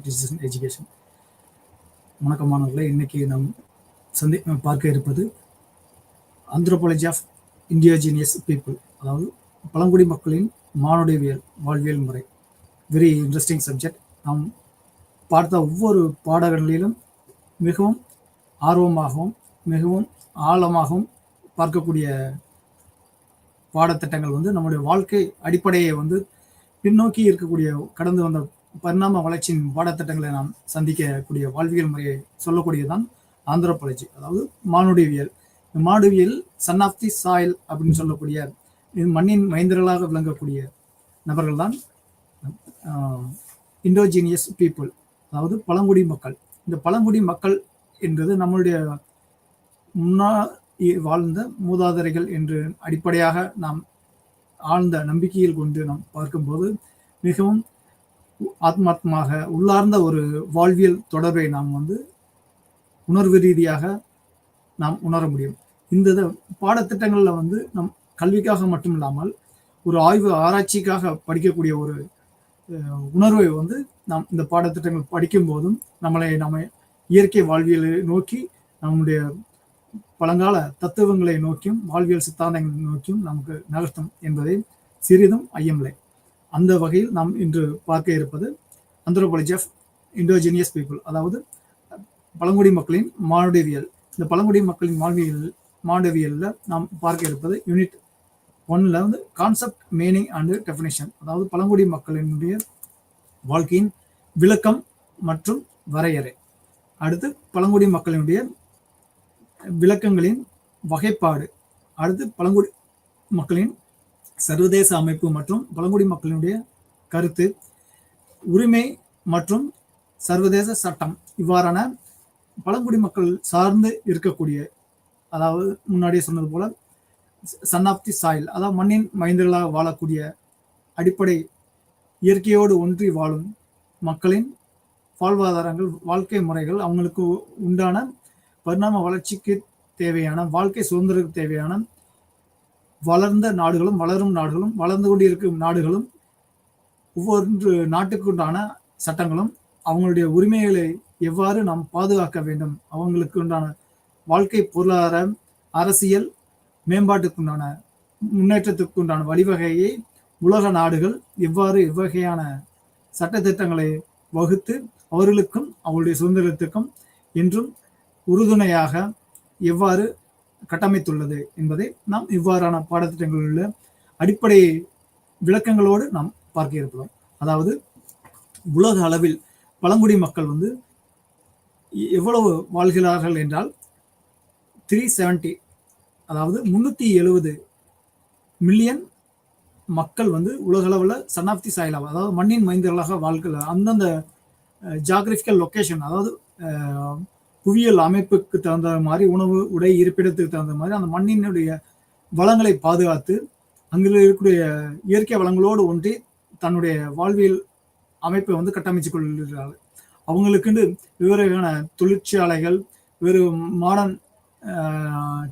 Decision education. வணக்கம் மாணவர்களே, இன்னைக்கு நாம் பார்க்க இருப்பது ஆந்த்ரோபாலஜி ஆஃப் இண்டியோஜினியஸ் பீப்புள், அதாவது பழங்குடி மக்களின் மானுடவியல் வாழ்வியல் முறை. Very interesting subject. நாம் பார்த்த ஒவ்வொரு பாடங்களிலும் மிகவும் ஆர்வமாகவும் மிகவும் ஆழமாகவும் பார்க்கக்கூடிய பாடத்திட்டங்கள் நம்முடைய வாழ்க்கை அடிப்படையை பின்னோக்கி இருக்கக்கூடிய கடந்து வந்த பரிணாம வளர்ச்சியின் பாடத்திட்டங்களை நாம் சந்திக்கக்கூடிய வாழ்வியல் முறையை சொல்லக்கூடியதான் ஆந்த்ரோபாலஜி, அதாவது மானுடவியல். மானுடவியல் சன் ஆஃப் தி சாயில் அப்படின்னு சொல்லக்கூடிய மண்ணின் மைந்தர்களாக விளங்கக்கூடிய நபர்கள் தான் இண்டோஜீனியஸ் பீப்புள், அதாவது பழங்குடி மக்கள். இந்த பழங்குடி மக்கள் என்பது நம்மளுடைய முன்னால் வாழ்ந்த மூதாதையர்கள் என்று அடிப்படையாக நாம் ஆழ்ந்த நம்பிக்கையில் கொண்டு நாம் பார்க்கும்போது மிகவும் ஆத்மாத்மாக உள்ளார்ந்த ஒரு வாழ்வியல் தொடர்பை நாம் உணர்வு ரீதியாக நாம் உணர முடியும். இந்த பாடத்திட்டங்களில் நம் கல்விக்காக மட்டும் இல்லாமல் ஒரு ஆய்வு ஆராய்ச்சிக்காக படிக்கக்கூடிய ஒரு உணர்வை நாம் இந்த பாடத்திட்டங்கள் படிக்கும் போதும் நம்ம இயற்கை வாழ்வியலை நோக்கி நம்முடைய பழங்கால தத்துவங்களை நோக்கியும் வாழ்வியல் சித்தாந்தங்களை நோக்கியும் நமக்கு நகர்த்தும் என்பதை சிறிதும் ஐயமில்லை. அந்த வகையில் நாம் இன்று பார்க்க இருப்பது ஆந்த்ரோபாலஜி ஆஃப் இண்டோஜினியஸ் பீப்புள், அதாவது பழங்குடி மக்களின் மானுடவியல். இந்த பழங்குடி மக்களின் மானுடவியலில் நாம் பார்க்க இருப்பது யூனிட் 1ல் கான்செப்ட், மீனிங் அண்ட் டெஃபினிஷன், அதாவது பழங்குடி மக்களினுடைய வாழ்க்கையின் விளக்கம் மற்றும் வரையறை. அடுத்து பழங்குடி மக்களினுடைய விளக்கங்களின் வகைப்பாடு. அடுத்து பழங்குடி மக்களின் சர்வதேச அமைப்பு மற்றும் பழங்குடி மக்களினுடைய கருத்து, உரிமை மற்றும் சர்வதேச சட்டம். இவ்வாறான பழங்குடி மக்கள் சார்ந்து இருக்கக்கூடிய, அதாவது முன்னாடியே சொன்னது போல சன் ஆஃப் தி சாயில், அதாவது மண்ணின் மைந்தர்களாக வாழக்கூடிய அடிப்படை இயற்கையோடு ஒன்றி வாழும் மக்களின் வாழ்வாதாரங்கள், வாழ்க்கை முறைகள், அவங்களுக்கு உண்டான பரிணாம வளர்ச்சிக்கு தேவையான வாழ்க்கை சுதந்திரத்துக்கு தேவையான வளர்ந்த நாடுகளும் வளரும் நாடுகளும் வளர்ந்து கொண்டிருக்கும் நாடுகளும் ஒவ்வொரு நாட்டுக்கு உண்டான சட்டங்களும் அவங்களுடைய உரிமைகளை எவ்வாறு நாம் பாதுகாக்க வேண்டும், அவங்களுக்கு உண்டான வாழ்க்கை பொருளாதார அரசியல் மேம்பாட்டுக்குண்டான முன்னேற்றத்துக்கு உண்டான வழிவகையை உலக நாடுகள் எவ்வாறு எவ்வகையான சட்டத்திட்டங்களை வகுத்து அவர்களுக்கும் அவருடைய சுதந்திரத்துக்கும் என்றும் உறுதுணையாக எவ்வாறு கட்டமைத்துள்ளது என்பதை நாம் இவ்வாறான பாடத்திட்டங்களில் உள்ள அடிப்படை விளக்கங்களோடு நாம் பார்க்க இருக்கிறோம். அதாவது உலக அளவில் பழங்குடி மக்கள் எவ்வளவு வாழ்கிறார்கள் என்றால் 370, அதாவது 370 மில்லியன் மக்கள் உலகளவில் சன் ஆஃப் தி சாயில், அதாவது மண்ணின் மைந்தர்களாக வாழ்க்கை அந்தந்த ஜியாகிரபிக்கல் லொக்கேஷன், அதாவது புவியியல் அமைப்புக்கு தகுந்த மாதிரி உணவு, உடை, இருப்பிடத்துக்கு தகுந்த மாதிரி அந்த மண்ணினுடைய வளங்களை பாதுகாத்து அங்கே இருக்கக்கூடிய இயற்கை வளங்களோடு ஒன்றி தன்னுடைய வாழ்வியல் அமைப்பை கட்டமைச்சு கொள்கிறார்கள். அவங்களுக்குன்னு வெவ்வேறான தொழிற்சாலைகள், வேறு மாடர்ன்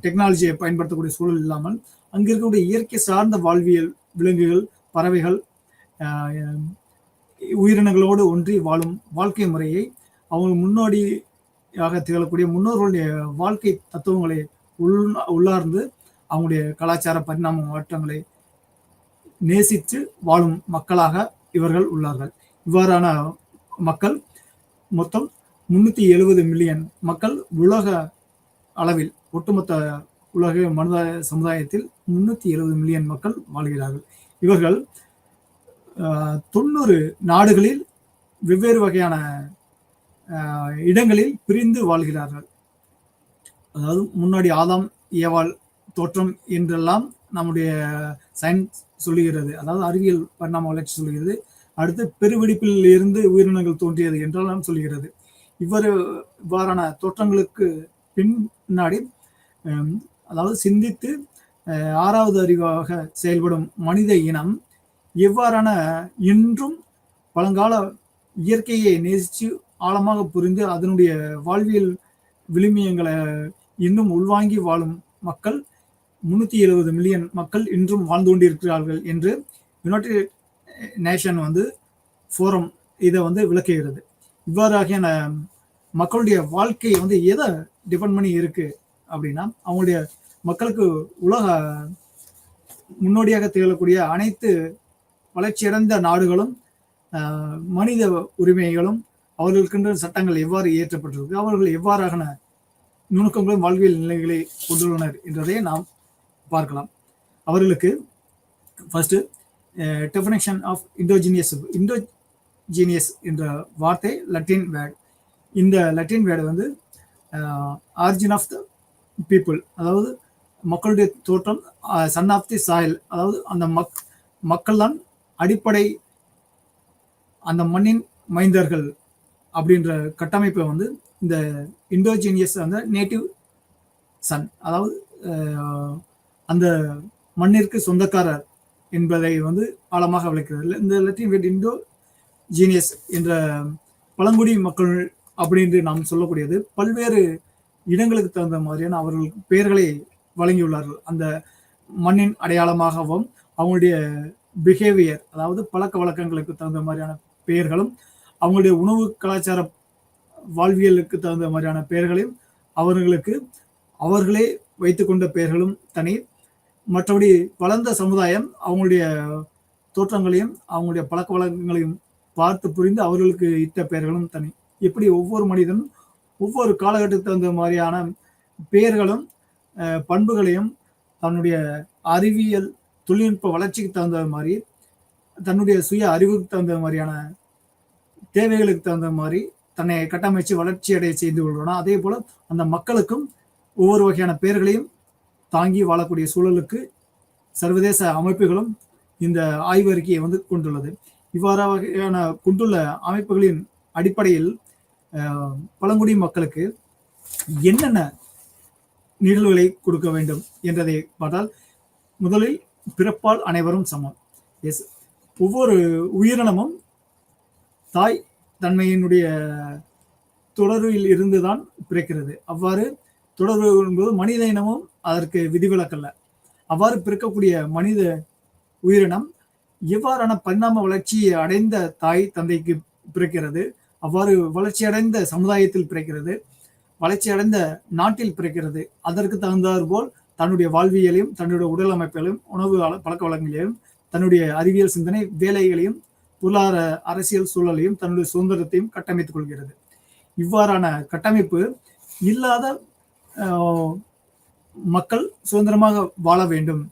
டெக்னாலஜியை பயன்படுத்தக்கூடிய சூழல் இல்லாமல் அங்கே இருக்கக்கூடிய இயற்கை சார்ந்த வாழ்வியல் விலங்குகள், பறவைகள், உயிரினங்களோடு ஒன்றி வாழும் வாழ்க்கை முறையை அவங்க முன்னோடியாக திகழக்கூடிய முன்னோர்களுடைய வாழ்க்கை தத்துவங்களை உள்ளார்ந்து அவங்களுடைய கலாச்சார பரிணாம மாற்றங்களை நேசித்து வாழும் மக்களாக இவர்கள் உள்ளார்கள். இவ்வாறான மக்கள் மொத்தம் 370 மில்லியன் மக்கள் உலக அளவில், ஒட்டுமொத்த உலக மனித சமுதாயத்தில் 370 மில்லியன் மக்கள் வாழ்கிறார்கள். இவர்கள் 90 நாடுகளில் வெவ்வேறு வகையான இடங்களில் பிரிந்து வாழ்கிறார்கள். அதாவது முன்னாடி ஆதாம் ஏவாள் தோற்றம் என்றெல்லாம் நம்முடைய சயின்ஸ் சொல்லுகிறது, அதாவது அறிவியல் பரிணாம வளர்ச்சி சொல்லுகிறது. அடுத்து பெருவெடிப்பில் இருந்து உயிரினங்கள் தோன்றியது என்றெல்லாம் சொல்லுகிறது. இவ்வாறான தோற்றங்களுக்கு பின்னாடி, அதாவது சிந்தித்து 6வது அறிவாக செயல்படும் மனித இனம் எவ்வாறான இன்றும் பழங்கால இயற்கையை நேசித்து ஆழமாக புரிந்து அதனுடைய வாழ்வியல் விழுமியங்களை இன்னும் உள்வாங்கி வாழும் மக்கள் 370 மில்லியன் மக்கள் இன்றும் வாழ்ந்து கொண்டிருக்கிறார்கள் என்று யுனைடெட் நேஷன் ஃபோரம் இதை விளக்குகிறது. இவ்வாறாகியான மக்களுடைய வாழ்க்கை வந்து எதை டிபெண்ட் பண்ணி இருக்கு அப்படின்னா, அவங்களுடைய மக்களுக்கு உலக முன்னோடியாக திகழக்கூடிய அனைத்து வளர்ச்சியடைந்த நாடுகளும் மனித உரிமைகளும் அவர்களுக்கென்று சட்டங்கள் எவ்வாறு இயற்றப்பட்டிருக்கு, அவர்கள் எவ்வாறான நுணுக்கங்களும் வாழ்வியல் நிலைகளை கொண்டுள்ளனர் என்றதை நாம் பார்க்கலாம். அவர்களுக்கு ஃபர்ஸ்ட் டெஃபினேஷன் ஆஃப் இண்டோஜீனியஸ் என்ற வார்த்தை லட்டின் வேர்டு. இந்த லட்டின் வேர்டு வந்து ஆரிஜின் ஆஃப் த பீப்புள், அதாவது மக்களுடைய தோற்றம், சன் ஆஃப் தி சாயில், அதாவது அந்த மக்கள் தான் அடிப்படை, அந்த மண்ணின் மைந்தர்கள் அப்படின்ற கட்டமைப்பை வந்து இந்த இண்டோஜீனியஸ் அந்த நேட்டிவ் சன், அதாவது அந்த மண்ணிற்கு சொந்தக்காரர் என்பதை வந்து ஆழமாக விளக்கிறது. இந்த லத்தீன் வேர்ட் இண்டோ ஜீனியஸ் என்ற பழங்குடி மக்கள் அப்படின்னு நாம் சொல்லக்கூடியது பல்வேறு இடங்களுக்கு தகுந்த மாதிரியான அவர்கள் பெயர்களை வழங்கியுள்ளார்கள். அந்த மண்ணின் அடையாளமாகவும் அவங்களுடைய பிஹேவியர், அதாவது பழக்க வழக்கங்களுக்கு தகுந்த மாதிரியான பெயர்களும், அவங்களுடைய உணவு கலாச்சார வாழ்வியலுக்கு தகுந்த மாதிரியான பெயர்களையும் அவர்களுக்கு அவர்களே வைத்துக்கொண்ட பெயர்களும் தனி. மற்றபடி வளர்ந்த சமுதாயம் அவங்களுடைய தோற்றங்களையும் அவங்களுடைய பழக்க வழக்கங்களையும் பார்த்து புரிந்து அவர்களுக்கு இட்ட பெயர்களும் தனி. இப்படி ஒவ்வொரு மனிதனும் ஒவ்வொரு காலகட்டத்துக்கு தகுந்த மாதிரியான பெயர்களும் பண்புகளையும் தன்னுடைய அறிவியல் தொழில்நுட்ப வளர்ச்சிக்கு தகுந்த மாதிரி, தன்னுடைய சுய அறிவுக்கு தகுந்த மாதிரியான தேவைகளுக்கு தகுந்த மாதிரி தன்னை கட்டமைச்சு வளர்ச்சி அடைய செய்து கொள்றோம். அதே போல அந்த மக்களுக்கும் ஒவ்வொரு வகையான பெயர்களையும் தாங்கி வாழக்கூடிய சூழலுக்கு சர்வதேச அமைப்புகளும் இந்த ஆய்வறிக்கையை வந்து கொண்டுள்ளது. இவ்வாறு வகையான கொண்டுள்ள அமைப்புகளின் அடிப்படையில் பழங்குடி மக்களுக்கு என்னென்ன நிகழ்வுகளை கொடுக்க வேண்டும் என்றதை பார்த்தால், முதலில் பிறப்பால் அனைவரும் சமம். எஸ், ஒவ்வொரு உயிரினமும் தாய் தன்மையினுடைய தொடர்பில் இருந்துதான் பிறக்கிறது. அவ்வாறு தொடர்பு என்பது மனித இனமும் அதற்கு விதிவிலக்கல்ல. அவ்வாறு பிறக்கக்கூடிய மனித உயிரினம் எவ்வாறான பரிணாம வளர்ச்சியை அடைந்த தாய் தந்தைக்கு பிறக்கிறது, அவ்வாறு வளர்ச்சி அடைந்த சமுதாயத்தில் பிறக்கிறது, வளர்ச்சி அடைந்த நாட்டில் பிறக்கிறது. அதற்கு தகுந்தாற் போல் தன்னுடைய வாழ்வியலையும் தன்னுடைய உடல் அமைப்புகளையும் உணவு பழக்க வழக்கங்களையும் தன்னுடைய அறிவியல் சிந்தனை வேலைகளையும் பொருளாதார அரசியல் சூழலையும் தன்னுடைய சுதந்திரத்தையும் கட்டமைத்துக் கொள்கிறது. இவ்வாறான கட்டமைப்பு இல்லாத மக்கள் சுதந்திரமாக வாழ வேண்டும்.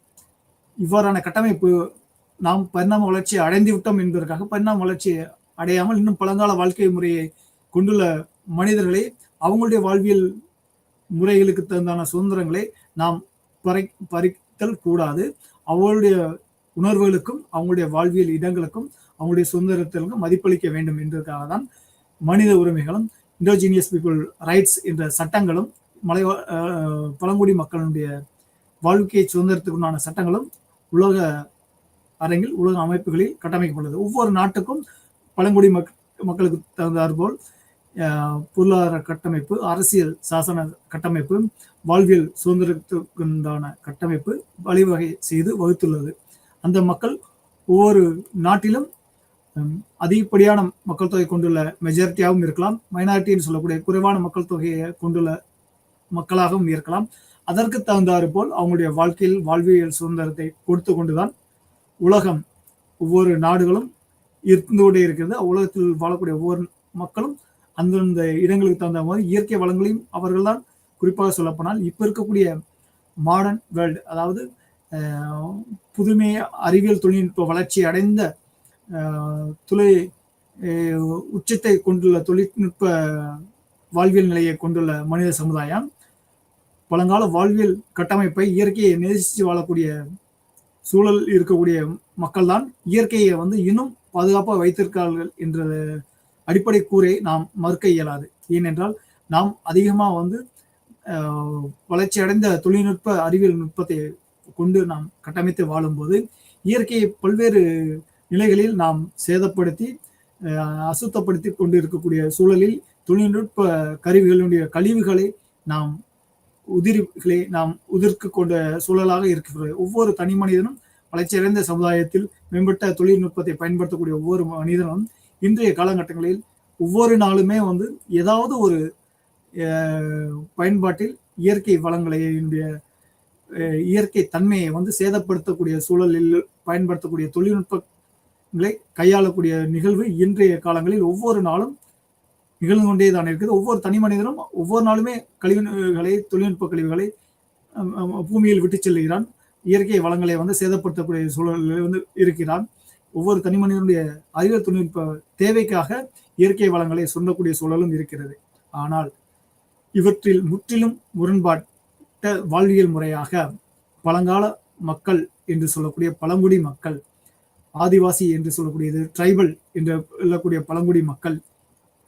இவ்வாறான கட்டமைப்பு நாம் பரிணாம வளர்ச்சி அடைந்து விட்டோம் என்பதற்காக பரிணாம வளர்ச்சி அடையாமல் இன்னும் பழங்கால வாழ்க்கை முறையை கொண்டுள்ள மனிதர்களை அவங்களுடைய வாழ்வியல் முறைகளுக்கு தகுந்தான சுதந்திரங்களை நாம் பறித்தல் கூடாது. அவங்களுடைய உணர்வுகளுக்கும் அவங்களுடைய வாழ்வியல் இடங்களுக்கும் அவங்களுடைய சுதந்திரத்திற்கும் மதிப்பளிக்க வேண்டும் என்பதற்காக தான் மனித உரிமைகளும் இண்டோஜீனியஸ் பீப்புள் ரைட்ஸ் என்ற சட்டங்களும் பழங்குடி மக்களுடைய வாழ்க்கை சுதந்திரத்துக்குண்டான சட்டங்களும் உலக அரங்கில் உலக அமைப்புகளில் கட்டமைக்கப்பட்டது. ஒவ்வொரு நாட்டுக்கும் பழங்குடி மக்களுக்கு தகுந்தாற்போல் பொருளாதார கட்டமைப்பு, அரசியல் சாசன கட்டமைப்பு, வாழ்வியல் சுதந்திரத்துக்குண்டான கட்டமைப்பு வழிவகை செய்து வகுத்துள்ளது. அந்த மக்கள் ஒவ்வொரு நாட்டிலும் அதிகப்படியான மக்கள் தொகை கொண்டுள்ள மெஜாரிட்டியாகவும் இருக்கலாம், மைனாரிட்டின்னு சொல்லக்கூடிய குறைவான மக்கள் தொகையை கொண்டுள்ள மக்களாகவும் இருக்கலாம். அதற்கு தகுந்தாறு போல் அவங்களுடைய வாழ்க்கையில் வாழ்வியல் சுதந்திரத்தை கொடுத்து கொண்டுதான் உலகம் ஒவ்வொரு நாடுகளும் இருந்து கொண்டே இருக்கிறது. உலகத்தில் வாழக்கூடிய ஒவ்வொரு மக்களும் அந்தந்த இடங்களுக்கு தகுந்த மாதிரி இயற்கை வளங்களையும் அவர்கள் தான், குறிப்பாக சொல்லப்போனால் இப்போ இருக்கக்கூடிய மாடர்ன் வேர்ல்டு, அதாவது புதுமை அறிவியல் தொழில்நுட்ப வளர்ச்சி அடைந்த உச்சத்தை கொண்டுள்ள தொழில்நுட்ப வாழ்வியல் நிலையை கொண்டுள்ள மனித சமுதாயம் பழங்கால வாழ்வியல் கட்டமைப்பை இயற்கையை நேசித்து வாழக்கூடிய சூழல் இருக்கக்கூடிய மக்கள் தான் இயற்கையை வந்து இன்னும் பாதுகாப்பாக வைத்திருக்கிறார்கள் என்ற அடிப்படை கூரை நாம் மறுக்க இயலாது. ஏனென்றால் நாம் அதிகமாக வந்து வளர்ச்சி அடைந்த தொழில்நுட்ப அறிவியல் நுட்பத்தை கொண்டு நாம் கட்டமைத்து வாழும்போது இயற்கையை பல்வேறு நிலைகளில் நாம் சேதப்படுத்தி அசுத்தப்படுத்தி கொண்டு இருக்கக்கூடிய சூழலில் தொழில்நுட்ப கருவிகளுடைய கழிவுகளை நாம் உதிர்க்க கொண்ட சூழலாக இருக்கிறது. ஒவ்வொரு தனி மனிதனும் வளர்ச்சியடைந்த சமுதாயத்தில் மேம்பட்ட தொழில்நுட்பத்தை பயன்படுத்தக்கூடிய ஒவ்வொரு மனிதனும் இன்றைய காலகட்டங்களில் ஒவ்வொரு நாளுமே வந்து ஏதாவது ஒரு பயன்பாட்டில் இயற்கை வளங்களை இயற்கை தன்மையை வந்து சேதப்படுத்தக்கூடிய சூழலில் பயன்படுத்தக்கூடிய தொழில்நுட்பங்களை கையாளக்கூடிய நிகழ்வு இன்றைய காலங்களில் ஒவ்வொரு நாளும் நிகழ்ந்து கொண்டே தான் இருக்குது. ஒவ்வொரு தனி மனிதனும் ஒவ்வொரு நாளுமே கழிவுகளை, தொழில்நுட்ப கழிவுகளை பூமியில் விட்டு செல்கிறான். இயற்கை வளங்களை வந்து சேதப்படுத்தக்கூடிய சூழலில் வந்து இருக்கிறான். ஒவ்வொரு தனி மனிதனுடைய அறிவியல் தொழில்நுட்ப தேவைக்காக இயற்கை வளங்களை சுரண்டக்கூடிய சூழலும் இருக்கிறது. ஆனால் இவற்றில் முற்றிலும் முரண்பாட்ட வாழ்வியல் முறையாக பழங்கால மக்கள் என்று சொல்லக்கூடிய பழங்குடி மக்கள், ஆதிவாசி என்று சொல்லக்கூடியது, ட்ரைபல் என்று சொல்லக்கூடிய பழங்குடி மக்கள்,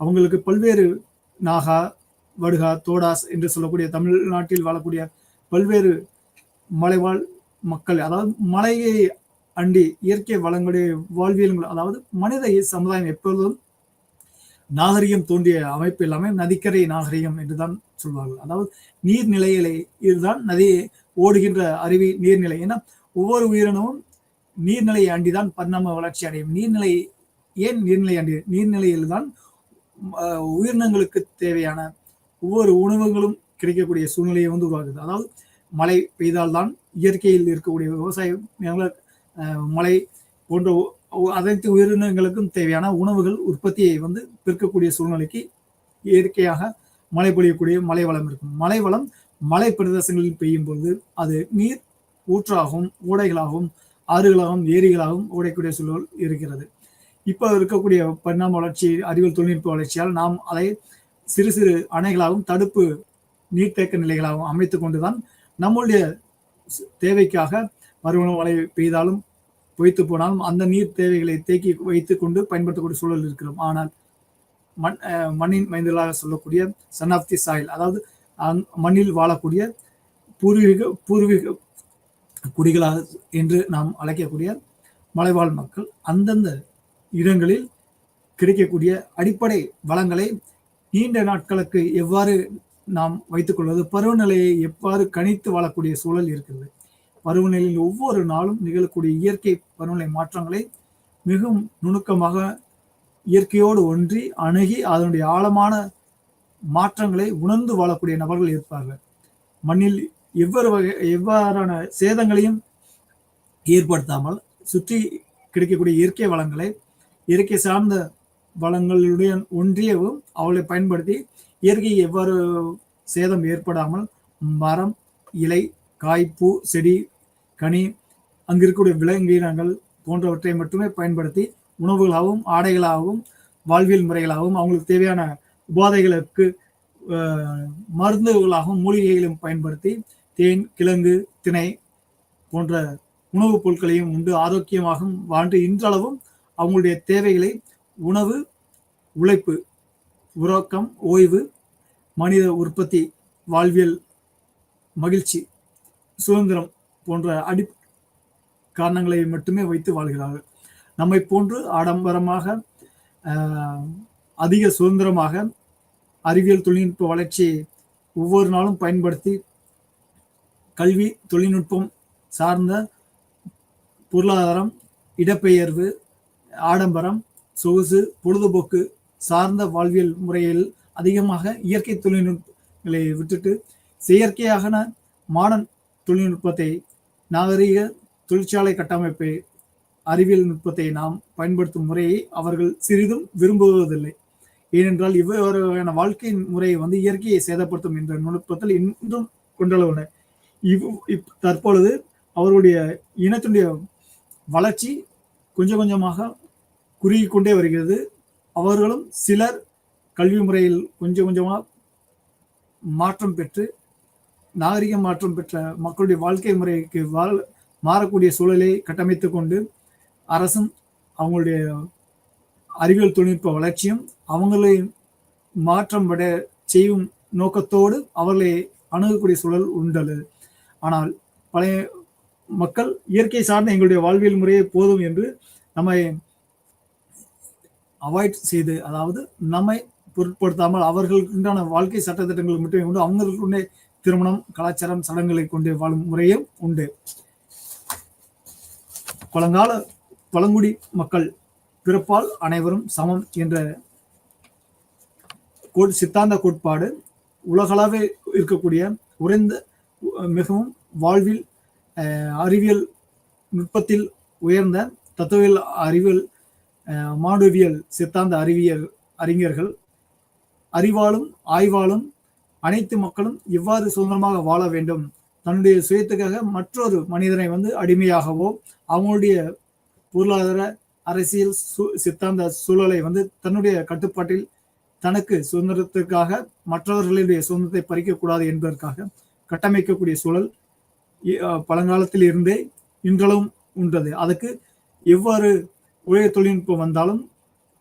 அவங்களுக்கு பல்வேறு நாகா, வடுகா, தோடாஸ் என்று சொல்லக்கூடிய தமிழ்நாட்டில் வாழக்கூடிய பல்வேறு மலைவாழ் மக்கள், அதாவது மலையை அண்டி இயற்கை வளங்களுடைய வாழ்வியல், அதாவது மனித சமுதாயம் எப்பொழுதும் நாகரிகம் தோன்றிய அமைப்பு எல்லாமே நதிக்கரை நாகரிகம் என்றுதான் சொல்வார்கள். அதாவது நீர்நிலைகளை இதுதான் நதி ஓடுகின்ற அருவி நீர்நிலை. ஏன்னா ஒவ்வொரு உயிரினமும் நீர்நிலையை அண்டிதான் பரிணாம வளர்ச்சி அடையும். நீர்நிலை ஏன் நீர்நிலை அண்டி? நீர்நிலையில் தான் உயிரினங்களுக்கு தேவையான ஒவ்வொரு உணவுகளும் கிடைக்கக்கூடிய சூழ்நிலையை வந்து உருவாகுது. அதாவது மழை பெய்தால்தான் இயற்கையில் இருக்கக்கூடிய விவசாய மழை போன்ற அனைத்து உயிரினங்களுக்கும் தேவையான உணவுகள் உற்பத்தியை வந்து பெருக்கக்கூடிய சூழ்நிலைக்கு இயற்கையாக மழை பொழியக்கூடிய மழை வளம் இருக்கும். மழை வளம் மலை பிரதேசங்களில் பெய்யும் பொழுது அது நீர் ஊற்றாகவும் ஓடைகளாகவும் ஆறுகளாகவும் ஏரிகளாகவும் ஓடக்கூடிய சூழல் இருக்கிறது. இப்போ இருக்கக்கூடிய பரிணாம வளர்ச்சி, அறிவியல் தொழில்நுட்ப வளர்ச்சியால் நாம் அதை சிறு சிறு அணைகளாகவும் தடுப்பு நீர்த்தேக்க நிலைகளாகவும் அமைத்துக் கொண்டுதான் நம்முடைய தேவைக்காக பருவமழை பெய்தாலும் பொய்த்து போனாலும் அந்த நீர் தேவைகளை தேக்கி வைத்துக் கொண்டு பயன்படுத்தக்கூடிய சூழல் இருக்கிறோம். ஆனால் மண்ணின் மைந்தர்களாக சொல்லக்கூடிய சன் ஆஃப் தி சாயில், அதாவது மண்ணில் வாழக்கூடிய பூர்வீக குடிகளாக என்று நாம் அழைக்கக்கூடிய மலைவாழ் மக்கள் அந்தந்த இடங்களில் கிடைக்கக்கூடிய அடிப்படை வளங்களை நீண்ட நாட்களுக்கு எவ்வாறு நாம் வைத்துக் கொள்வது, பருவநிலையை எவ்வாறு கணித்து வாழக்கூடிய சூழல் இருக்கிறது. பருவநிலையில் ஒவ்வொரு நாளும் நிகழக்கூடிய இயற்கை பருவநிலை மாற்றங்களை மிகவும் நுணுக்கமாக இயற்கையோடு ஒன்றி அணுகி அதனுடைய ஆழமான மாற்றங்களை உணர்ந்து வாழக்கூடிய நபர்கள் இருப்பார்கள். மண்ணில் எவ்வாறான சேதங்களையும் ஏற்படுத்தாமல் சுற்றி கிடைக்கக்கூடிய இயற்கை வளங்களை, இயற்கை சார்ந்த வளங்களுடன் ஒன்றியவும் அவளை பயன்படுத்தி இயற்கை எவ்வாறு சேதம் ஏற்படாமல் மரம், இலை, காய், பூ, செடி, கனி, அங்கு இருக்கக்கூடிய விலங்கினங்கள் போன்றவற்றை மட்டுமே பயன்படுத்தி உணவுகளாகவும் ஆடைகளாகவும் வாழ்வியல் முறைகளாகவும் அவங்களுக்கு தேவையான உபாதைகளுக்கு மருந்துகளாகவும் மூலிகைகளையும் பயன்படுத்தி தேன், கிழங்கு, திணை போன்ற உணவுப் பொருட்களையும் உண்டு ஆரோக்கியமாகவும் வாழ்ந்து இன்றளவும் அவங்களுடைய தேவைகளை உணவு, உழைப்பு, உறக்கம், ஓய்வு, மனித உற்பத்தி, வாழ்வியல், மகிழ்ச்சி, சுதந்திரம் போன்ற காரணங்களை மட்டுமே வைத்து வாழ்கிறார்கள். நம்மை போன்று ஆடம்பரமாக அதிக சுதந்திரமாக அறிவியல் தொழில்நுட்ப வளர்ச்சியை ஒவ்வொரு நாளும் பயன்படுத்தி கல்வி, தொழில்நுட்பம் சார்ந்த பொருளாதாரம், இடப்பெயர்வு, ஆடம்பரம், சொகுசு, பொழுதுபோக்கு சார்ந்த வாழ்வியல் முறையில் அதிகமாக இயற்கை தொழில்நுட்பங்களை விட்டுட்டு செயற்கையான மாடர்ன் தொழில்நுட்பத்தை, நாகரீக தொழிற்சாலை கட்டமைப்பை, அறிவியல் நுட்பத்தை நாம் பயன்படுத்தும் முறையை அவர்கள் சிறிதும் விரும்புவதில்லை. ஏனென்றால் இவ்வாறான வாழ்க்கை முறையை வந்து இயற்கையை சேதப்படுத்தும் என்ற நுட்பத்தில் இன்றும் கொண்டுள்ளன. தற்பொழுது அவருடைய இனத்தினுடைய வளர்ச்சி கொஞ்சம் கொஞ்சமாக குறுகி கொண்டே வருகிறது. அவர்களும் சிலர் கல்வி முறையில் கொஞ்சம் கொஞ்சமாக மாற்றம் பெற்று நாகரிக மாற்றம் பெற்ற மக்களுடைய வாழ்க்கை முறைக்கு மாறக்கூடிய சூழலை கட்டமைத்துக் கொண்டு அரசும் அவங்களுடைய அறிவியல் தொழில்நுட்ப வளர்ச்சியும் அவங்களை மாற்றம் விட செய்யும் நோக்கத்தோடு அவர்களை அணுகக்கூடிய சூழல் உண்டது. ஆனால் பழைய மக்கள் இயற்கை சார்ந்த எங்களுடைய வாழ்வியல் முறையை போதும் என்று நம்மை அவாய்ட் செய்து, அதாவது நம்மை பொருட்படுத்தாமல் அவர்களுக்குண்டான வாழ்க்கை சட்டத்திட்டங்கள் மட்டுமே உண்டு. அவங்களுக்குண்டே திருமணம், கலாச்சாரம், சடங்குகளை கொண்டு வாழும் முறையும் உண்டு. பழங்கால பழங்குடி மக்கள் பிறப்பால் அனைவரும் சமம் என்ற சித்தாந்த கோட்பாடு உலகளவில் இருக்கக்கூடிய உறைந்த மிகவும் வாழ்வில் அறிவியல் நுட்பத்தில் உயர்ந்த தத்துவியல் அறிவியல் மானுடவியல் சித்தாந்த அறிஞர்கள் அறிவாலும் ஆய்வாலும் அனைத்து மக்களும் எவ்வாறு சுதந்திரமாக வாழ வேண்டும், தன்னுடைய சுயத்துக்காக மற்றொரு மனிதனை அடிமையாகவோ அவங்களுடைய பொருளாதார அரசியல் சித்தாந்த சூழலை தன்னுடைய கட்டுப்பாட்டில் தனக்கு சுதந்திரத்திற்காக மற்றவர்களுடைய சுதந்திரத்தை பறிக்கக்கூடாது என்பதற்காக கட்டமைக்கக்கூடிய சூழல் பழங்காலத்தில் இருந்தே இன்றளவும் உண்டது. அதுக்கு எவ்வாறு உலக தொழில்நுட்பம் வந்தாலும்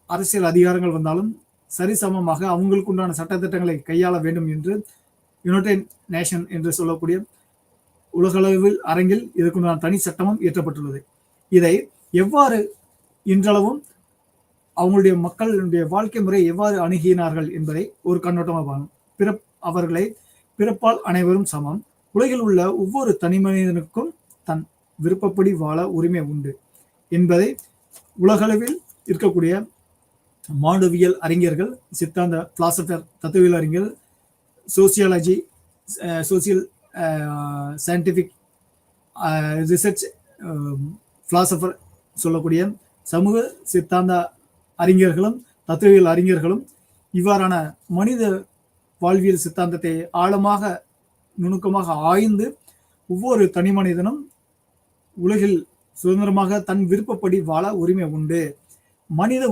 அரசியல் அதிகாரங்கள் வந்தாலும் சரிசமமாக அவங்களுக்கு உண்டான சட்டத்திட்டங்களை கையாள வேண்டும் என்று யுனைடெட் நேஷன் என்று சொல்லக்கூடிய உலகளவில் அரங்கில் இதற்குண்டான தனி சட்டமும் இயற்றப்பட்டுள்ளது. இதை எவ்வாறு இன்றளவும் அவங்களுடைய மக்களுடைய வாழ்க்கை முறை எவ்வாறு அணுகினார்கள் என்பதை ஒரு கண்ணோட்டமாக பார்க்கணும். அவர்களை பிறப்பால் அனைவரும் சமம், உலகில் உள்ள ஒவ்வொரு தனி மனிதனுக்கும் தன் விருப்பப்படி வாழ உரிமை உண்டு என்பதை உலகளவில் இருக்கக்கூடிய மானுடவியல் அறிஞர்கள், சித்தாந்த பிலாசபர், தத்துவியல் அறிஞர்கள், sociology, social scientific research philosopher சொல்லக்கூடிய சமூக சித்தாந்த அறிஞர்களும் தத்துவியல் அறிஞர்களும் இவ்வாறான மனித வாழ்வியல் சித்தாந்தத்தை ஆழமாக நுணுக்கமாக ஆய்ந்து ஒவ்வொரு தனி மனிதனும் உலகில் சுதந்திரமாக தன் விருப்பப்படி வாழ உரிமை உண்டு. மனித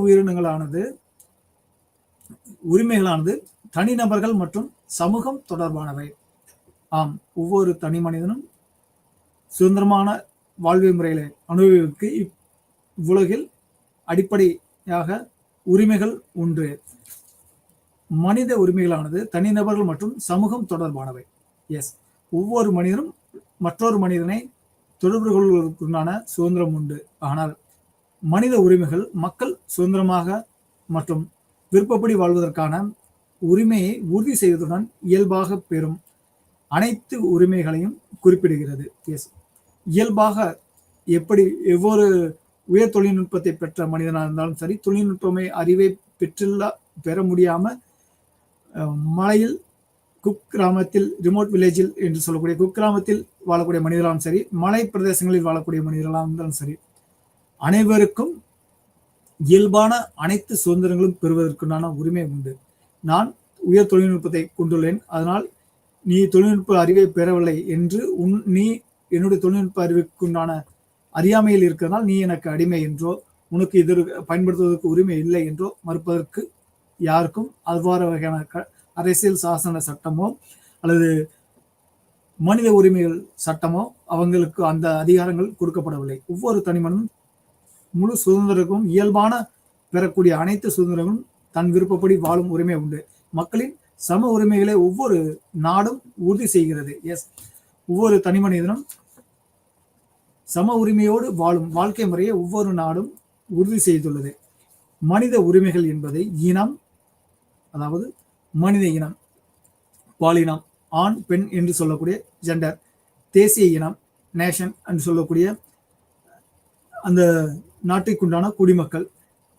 உரிமைகளானது தனிநபர்கள் மற்றும் சமூகம் தொடர்பானவை. ஆம், ஒவ்வொரு தனி மனிதனும் சுதந்திரமான வாழ்வை முறைகளை அனுபவிக்க இவ்வுலகில் அடிப்படையாக உரிமைகள் உண்டு. மனித உரிமைகளானது தனிநபர்கள் மற்றும் சமூகம் தொடர்பானவை. எஸ், ஒவ்வொரு மனிதனும் மற்றொரு மனிதனை தொடர்பு கொள்வதற்குண்டான சுதந்திரம் உண்டு. ஆனால் மனித உரிமைகள் மக்கள் சுதந்திரமாக மற்றும் விருப்பப்படி வாழ்வதற்கான உரிமையை உறுதி செய்வதுடன் இயல்பாக பெறும் அனைத்து உரிமைகளையும் குறிப்பிடுகிறது. எஸ், இயல்பாக எப்படி எவ்வொரு உயர் தொழில்நுட்பத்தை பெற்ற மனிதனாக இருந்தாலும் சரி, தொழில்நுட்பமே அறிவை பெற முடியாம மலையில் குக் கிராமத்தில், ரிமோட் வில்லேஜில் என்று சொல்லக்கூடிய குக் கிராமத்தில் வாழக்கூடிய மனிதர்களாலும் சரி, மலை பிரதேசங்களில் வாழக்கூடிய மனிதர்களாக இருந்தாலும் சரி, அனைவருக்கும் இயல்பான அனைத்து சுதந்திரங்களும் பெறுவதற்குண்டான உரிமை உண்டு. நான் உயர் தொழில்நுட்பத்தை கொண்டுள்ளேன், அதனால் நீ தொழில்நுட்ப அறிவை பெறவில்லை என்று நீ என்னுடைய தொழில்நுட்ப அறிவுக்குண்டான அறியாமையில் இருக்கிறதால் நீ எனக்கு அடிமை என்றோ உனக்கு இது பயன்படுத்துவதற்கு உரிமை இல்லை என்றோ மறுப்பதற்கு யாருக்கும் அவ்வாறு வகையான அரசியல் சாசன சட்டமோ அல்லது மனித உரிமைகள் சட்டமோ அவங்களுக்கு அந்த அதிகாரங்கள் கொடுக்கப்படவில்லை. ஒவ்வொரு தனிமனும் முழு சுதந்திரமும் இயல்பான பெறக்கூடிய அனைத்து சுதந்திரங்களும் தன் விருப்பப்படி வாழும் உரிமை உண்டு. மக்களின் சம உரிமைகளை ஒவ்வொரு நாடும் உறுதி செய்கிறது. எஸ், ஒவ்வொரு தனி மனிதனும் சம உரிமையோடு வாழும் வாழ்க்கை முறையை ஒவ்வொரு நாடும் உறுதி செய்துள்ளது. மனித உரிமைகள் என்பதை இனம், அதாவது மனித இனம், பாலினம், ஆண் பெண் என்று சொல்லக்கூடிய ஜெண்டர், தேசிய இனம் நேஷன் என்று சொல்லக்கூடிய அந்த நாட்டுக்குண்டான குடிமக்கள்,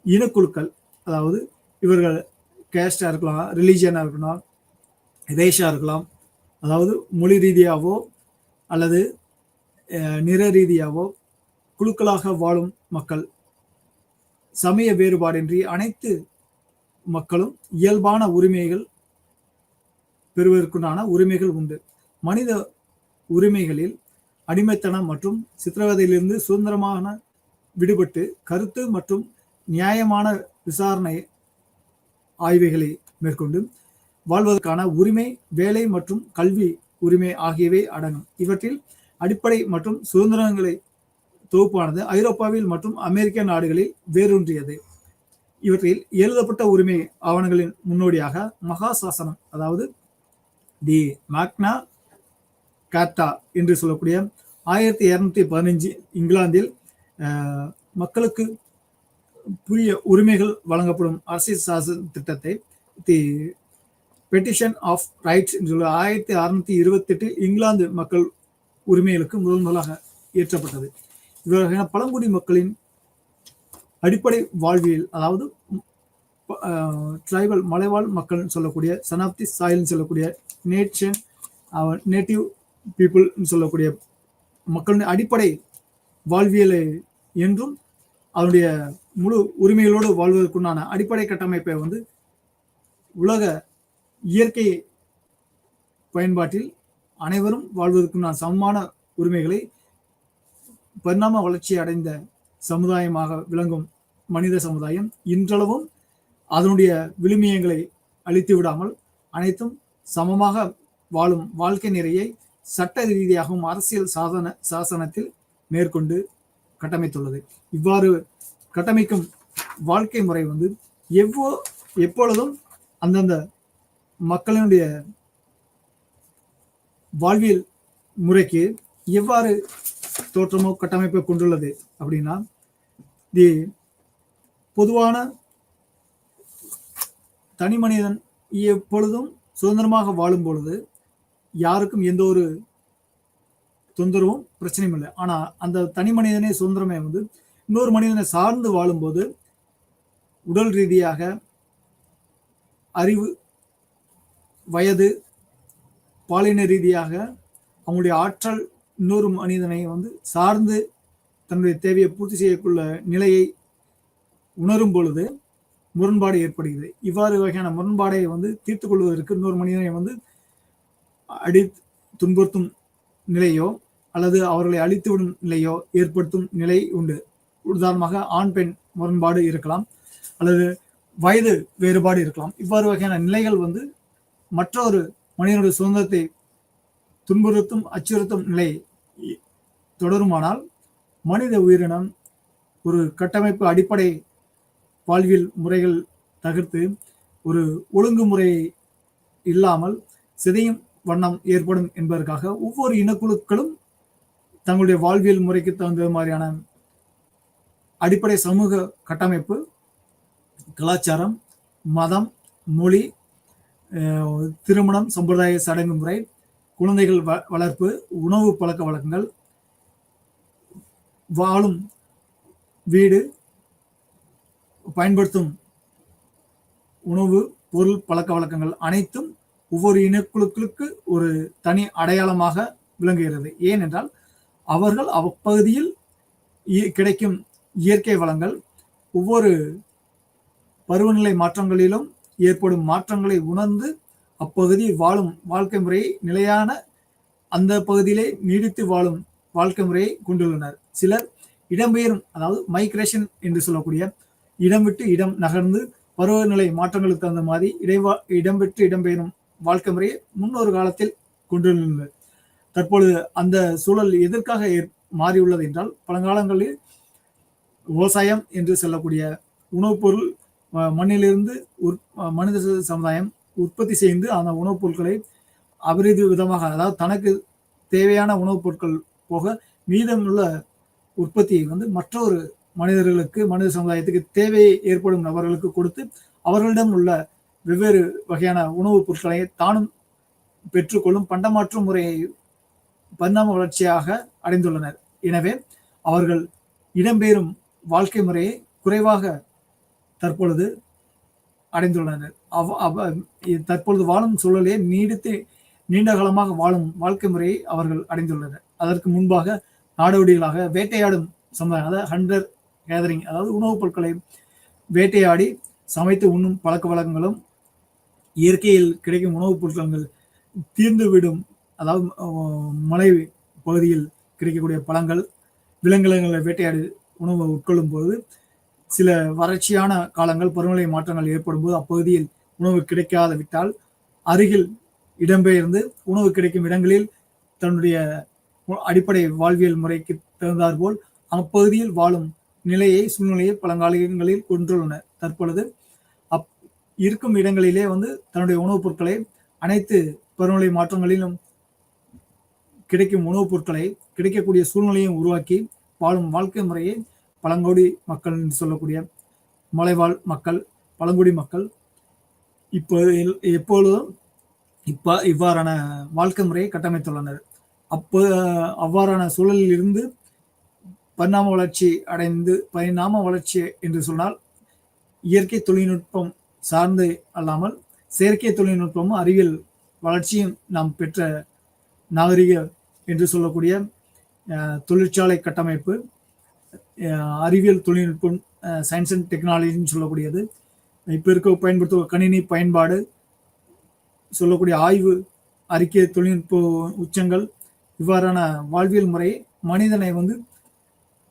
இனக்குழுக்கள், அதாவது இவர்கள் கேஸ்டா இருக்கலாம், ரிலீஜியனா இருக்கலாம், ரேஷா இருக்கலாம், அதாவது மொழி ரீதியாவோ அல்லது நிற ரீதியாவோ குழுக்களாக வாழும் மக்கள், சமய வேறுபாடின்றி அனைத்து மக்களும் இயல்பான உரிமைகள் பெறுவதற்குண்டான உரிமைகள் உண்டு. மனித உரிமைகளில் அடிமைத்தனம் மற்றும் சித்திரவதையிலிருந்து சுதந்திரமான விடுபட்டு கருத்து மற்றும் நியாயமான விசாரணை ஆய்வுகளை மேற்கொண்டு வாழ்வதற்கான உரிமை, வேலை மற்றும் கல்வி உரிமை ஆகியவை அடங்கும். இவற்றில் அடிப்படை மற்றும் சுதந்திரங்களை தொகுப்பானது ஐரோப்பாவில் மற்றும் அமெரிக்க நாடுகளில் வேரூன்றியது. இவற்றில் எழுதப்பட்ட உரிமை ஆவணங்களின் முன்னோடியாக மகா சாசனம், அதாவது தி மேக்னா கார்ட்டா என்று சொல்லக்கூடிய 1215 இங்கிலாந்தில் மக்களுக்கு புதிய உரிமைகள் வழங்கப்படும் அரசியல் சாசன திட்டத்தை தி பெட்டிஷன் ஆஃப் ரைட்ஸ் என்று 1628 இங்கிலாந்து மக்கள் உரிமைகளுக்கு முதலாக இயற்றப்பட்டது. இவர்களான பழங்குடி மக்களின் அடிப்படை வாழ்வியல், அதாவது ட்ரைபல் மலைவாழ் மக்கள் சொல்லக்கூடிய சன் ஆஃப் தி சாயில்னு சொல்லக்கூடிய நேஷன் நேட்டிவ் பீப்புள்னு சொல்லக்கூடிய மக்களின் அடிப்படை வாழ்வியலை என்றும் அதனுடைய முழு உரிமைகளோடு வாழ்வதற்குண்டான அடிப்படை கட்டமைப்பை வந்து உலக இயற்கை பயன்பாட்டில் அனைவரும் வாழ்வதற்குண்டான சமமான உரிமைகளை பரிணாம வளர்ச்சி அடைந்த சமுதாயமாக விளங்கும் மனித சமுதாயம் இன்றளவும் அதனுடைய விழுமியங்களை அழித்து விடாமல் அனைத்தும் சமமாக வாழும் வாழ்க்கை நிறையை சட்ட ரீதியாகவும் அரசியல் சாசனத்தில் மேற்கொண்டு கட்டமைத்துள்ளது. இவ்வாறு கட்டமைக்கும் வாழ்க்கை முறை வந்து எப்பொழுதும் அந்தந்த மக்களினுடைய வாழ்வியல் முறைக்கு எவ்வாறு தோற்றமோ கட்டமைப்பை கொண்டுள்ளது அப்படின்னா, பொதுவான தனி மனிதன் எப்பொழுதும் சுதந்திரமாக வாழும் பொழுது யாருக்கும் எந்த ஒரு தொந்தரவும் பிரச்சனையும் இல்லை. ஆனா அந்த தனி மனிதனே சுதந்திரமே வந்து இன்னொரு மனிதனை சார்ந்து வாழும்போது உடல் ரீதியாக, அறிவு, வயது, பாலின ரீதியாக அவங்களுடைய ஆற்றல் இன்னொரு மனிதனை வந்து சார்ந்து தன்னுடைய தேவையை பூர்த்தி செய்யக்குள்ள நிலையை உணரும் பொழுது முரண்பாடு ஏற்படுகிறது. இவ்வாறு வகையான முரண்பாடை வந்து தீர்த்து கொள்வதற்கு இன்னொரு மனிதனை வந்து துன்புறுத்தும் நிலையோ அல்லது அவர்களை அழித்துவிடும் நிலையோ ஏற்படுத்தும் நிலை உண்டு. உதாரணமாக ஆண் பெண் முரண்பாடு இருக்கலாம், அல்லது வயது வேறுபாடு இருக்கலாம். இவ்வாறு வகையான நிலைகள் வந்து மற்றொரு மனிதனுடைய சுதந்திரத்தை துன்புறுத்தும் அச்சுறுத்தும் நிலை தொடருமானால் மனித உயிரினம் ஒரு கட்டமைப்பு அடிப்படை வாழ்வியல் முறைகள் தவிர்த்து ஒரு ஒழுங்குமுறை இல்லாமல் சிதையும் வண்ணம் ஏற்படும் என்பதற்காக ஒவ்வொரு இனக்குழுக்களும் தங்களுடைய வாழ்வியல் முறைக்கு தகுந்த மாதிரியான அடிப்படை சமூக கட்டமைப்பு, கலாச்சாரம், மதம், மொழி, திருமணம், சம்பிரதாய சடங்கு முறை, குழந்தைகள் வளர்ப்பு, உணவு பழக்க வழக்கங்கள், வாழும் வீடு, பயன்படுத்தும் உணவு பொருள் பழக்க வழக்கங்கள் அனைத்தும் ஒவ்வொரு இனக்குழுக்களுக்கு ஒரு தனி அடையாளமாக விளங்குகிறது. ஏனென்றால் அவர்கள் அப்பகுதியில் கிடைக்கும் இயற்கை வளங்கள் ஒவ்வொரு பருவநிலை மாற்றங்களிலும் ஏற்படும் மாற்றங்களை உணர்ந்து அப்பகுதியில் வாழும் வாழ்க்கை முறையை நிலையான அந்த பகுதியிலே நீடித்து வாழும் வாழ்க்கை முறையை கொண்டுள்ளனர். சிலர் இடம்பெயரும், அதாவது மைக்ரேஷன் என்று சொல்லக்கூடிய இடம் விட்டு இடம் நகர்ந்து பருவநிலை மாற்றங்களுக்கு தகுந்த மாதிரி இடம் விட்டு இடம்பெயரும் வாழ்க்கை முறையை முன்னொரு காலத்தில் கொண்டுள்ளனர். தற்பொழுது அந்த சூழல் எதற்காக மாறியுள்ளது என்றால், பழங்காலங்களில் விவசாயம் என்று சொல்லக்கூடிய உணவுப் பொருள் மண்ணிலிருந்து மனித சமுதாயம் உற்பத்தி செய்து அந்த உணவுப் பொருட்களை அபரித விதமாக, அதாவது தனக்கு தேவையான உணவுப் பொருட்கள் போக மீதமுள்ள உற்பத்தியை வந்து மற்றொரு மனிதர்களுக்கு, மனித சமுதாயத்துக்கு தேவை ஏற்படும் நபர்களுக்கு கொடுத்து அவர்களிடம் உள்ள வெவ்வேறு வகையான உணவுப் பொருட்களை தானும் பெற்றுக்கொள்ளும் பண்டமாற்று முறையை பரிணாம வளர்ச்சியாக அடைந்துள்ளனர். எனவே அவர்கள் இடம்பெயரும் வாழ்க்கை முறையை குறைவாக தற்பொழுது அடைந்துள்ளனர். தற்பொழுது வாழும் சூழலே நீண்ட காலமாக வாழும் வாழ்க்கை முறையை அவர்கள் அடைந்துள்ளனர். அதற்கு முன்பாக நாடோடிகளாக வேட்டையாடும் சமுதாயம், அதாவது ஹண்டர் கேதரிங், அதாவது உணவுப் பொருட்களை வேட்டையாடி சமைத்து உண்ணும் பழக்க வழக்கங்களும், இயற்கையில் கிடைக்கும் உணவுப் பொருட்கள் தீர்ந்துவிடும், அதாவது மலை பகுதியில் கிடைக்கக்கூடிய பழங்கள், விலங்குகளை வேட்டையாடி உணவை உட்கொள்ளும் போது சில வறட்சியான காலங்கள், பருவநிலை மாற்றங்கள் ஏற்படும் போது அப்பகுதியில் உணவு கிடைக்காத விட்டால் அருகில் இடம்பெயர்ந்து உணவு கிடைக்கும் இடங்களில் தன்னுடைய அடிப்படை வாழ்வியல் முறைக்கு தகுந்தாற்போல் அப்பகுதியில் வாழும் சூழ்நிலையை பழங்காலங்களில் கொண்டுள்ளனர். தற்பொழுது இருக்கும் இடங்களிலே வந்து தன்னுடைய உணவுப் பொருட்களை அனைத்து பருவநிலை மாற்றங்களிலும் கிடைக்கும் உணவுப் பொருட்களை கிடைக்கக்கூடிய சூழ்நிலையும் உருவாக்கி வாழும் வாழ்க்கை முறையை பழங்குடி மக்கள் என்று சொல்லக்கூடிய மலைவாழ் மக்கள், பழங்குடி மக்கள் எப்பொழுதும் இவ்வாறான வாழ்க்கை முறையை கட்டமைத்துள்ளனர். அவ்வாறான சூழலில் இருந்து பரிணாம வளர்ச்சி என்று சொன்னால் இயற்கை தொழில்நுட்பம் சார்ந்து அல்லாமல் செயற்கை தொழில்நுட்பமும் அறிவியல் வளர்ச்சியும் நாம் பெற்ற நாகரிக என்று சொல்லக்கூடிய தொழிற்சாலை கட்டமைப்பு, அறிவியல் தொழில்நுட்பம், சயின்ஸ் அண்ட் டெக்னாலஜின்னு சொல்லக்கூடியது, இப்போ இருக்க பயன்படுத்துவ கணினி பயன்பாடு, சொல்லக்கூடிய ஆய்வு அறிக்கை தொழில்நுட்ப உச்சங்கள், இவ்வாறான வாழ்வியல் முறை மனிதனை வந்து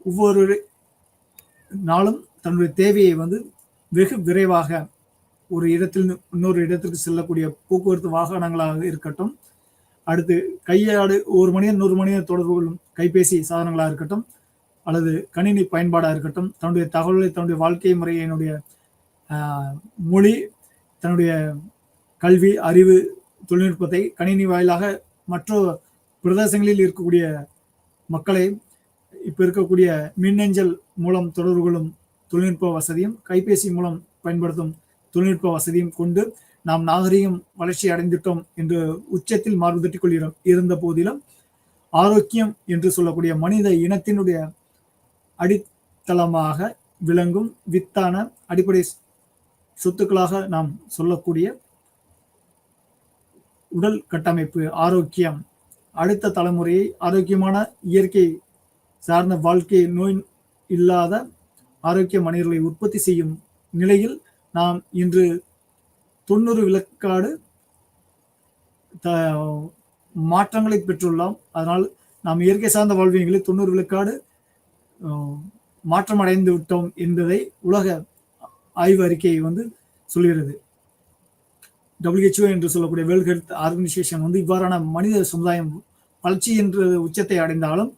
ஒவ்வொரு நாளும் தன்னுடைய தேவையை வந்து வெகு விரைவாக ஒரு இடத்தில் இன்னொரு இடத்திற்கு செல்லக்கூடிய போக்குவரத்து வாகனங்களாக இருக்கட்டும், அடுத்து கையாடு ஒரு மனிதன் 100 மனிதன் தொடர்பு கொள்ளும் கைபேசி சாதனங்களாக இருக்கட்டும், அல்லது கணினி பயன்பாடாக இருக்கட்டும், தன்னுடைய தகவல்களை தன்னுடைய வாழ்க்கை முறையினுடைய மொழி, தன்னுடைய கல்வி அறிவு தொழில்நுட்பத்தை கணினி வாயிலாக மற்ற பிரதேசங்களில் இருக்கக்கூடிய மக்களை இப்போ இருக்கக்கூடிய மின்னஞ்சல் மூலம் தொடர்பு கொள்ளும் தொழில்நுட்ப வசதியும் கைபேசி மூலம் பயன்படுத்தும் தொழில்நுட்ப வசதியும் கொண்டு நாம் நாகரிகம் வளர்ச்சி அடைந்துட்டோம் என்று உச்சத்தில் மார்பு தட்டிக் கொள்கிறோம். இருந்த போதிலும் ஆரோக்கியம் என்று சொல்லக்கூடிய மனித இனத்தினுடைய அடித்தளமாக விளங்கும் வித்தான அடிப்படை சொத்துக்களாக நாம் சொல்லக்கூடிய உடல் கட்டமைப்பு, ஆரோக்கியம், அடுத்த தலைமுறையை ஆரோக்கியமான இயற்கை சார்ந்த வாழ்க்கை, நோய் இல்லாத ஆரோக்கிய மனிதர்களை உற்பத்தி செய்யும் நிலையில் நாம் இன்று 90 விழுக்காடு மாற்றங்களை பெற்றுள்ளோம். அதனால் நாம் இயற்கை சார்ந்த வாழ்வியங்களில் 90 விழுக்காடு மாற்றம் அடைந்து விட்டோம் என்பதை உலக ஆய்வு அறிக்கை வந்து சொல்கிறது. WHO என்று சொல்லக்கூடிய வேர்ல்ட் ஹெல்த் ஆர்கனைசேஷன் வந்து இவ்வாறான மனித சமுதாயம் வளர்ச்சி என்ற உச்சத்தை அடைந்தாலும்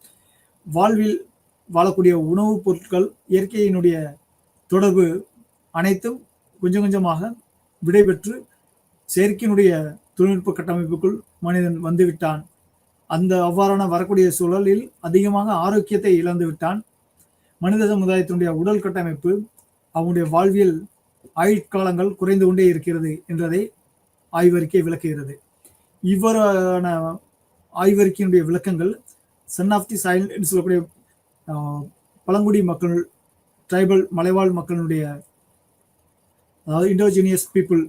வாழ்வில் வாழக்கூடிய உணவுப் பொருட்கள், இயற்கையினுடைய தொடர்பு அனைத்தும் கொஞ்சம் கொஞ்சமாக விடைபெற்று செயற்கையினுடைய தொழில்நுட்ப கட்டமைப்புக்குள் மனிதன் வந்துவிட்டான். அந்த அவ்வாறான வரக்கூடிய சூழலில் அதிகமாக ஆரோக்கியத்தை இழந்து விட்டான். மனித சமுதாயத்தினுடைய உடல் கட்டமைப்பு, அவனுடைய வாழ்வியல் ஆயுட்காலங்கள் குறைந்து கொண்டே இருக்கிறது என்றதை ஆய்வறிக்கை விளக்குகிறது. இவ்வாறான ஆய்வறிக்கையினுடைய விளக்கங்கள் சன் ஆஃப் தி சாயில் என்று சொல்லக்கூடிய பழங்குடி மக்கள், ட்ரைபல் மலைவாழ் மக்களுடைய, அதாவது இண்டோஜினியஸ் பீப்புள்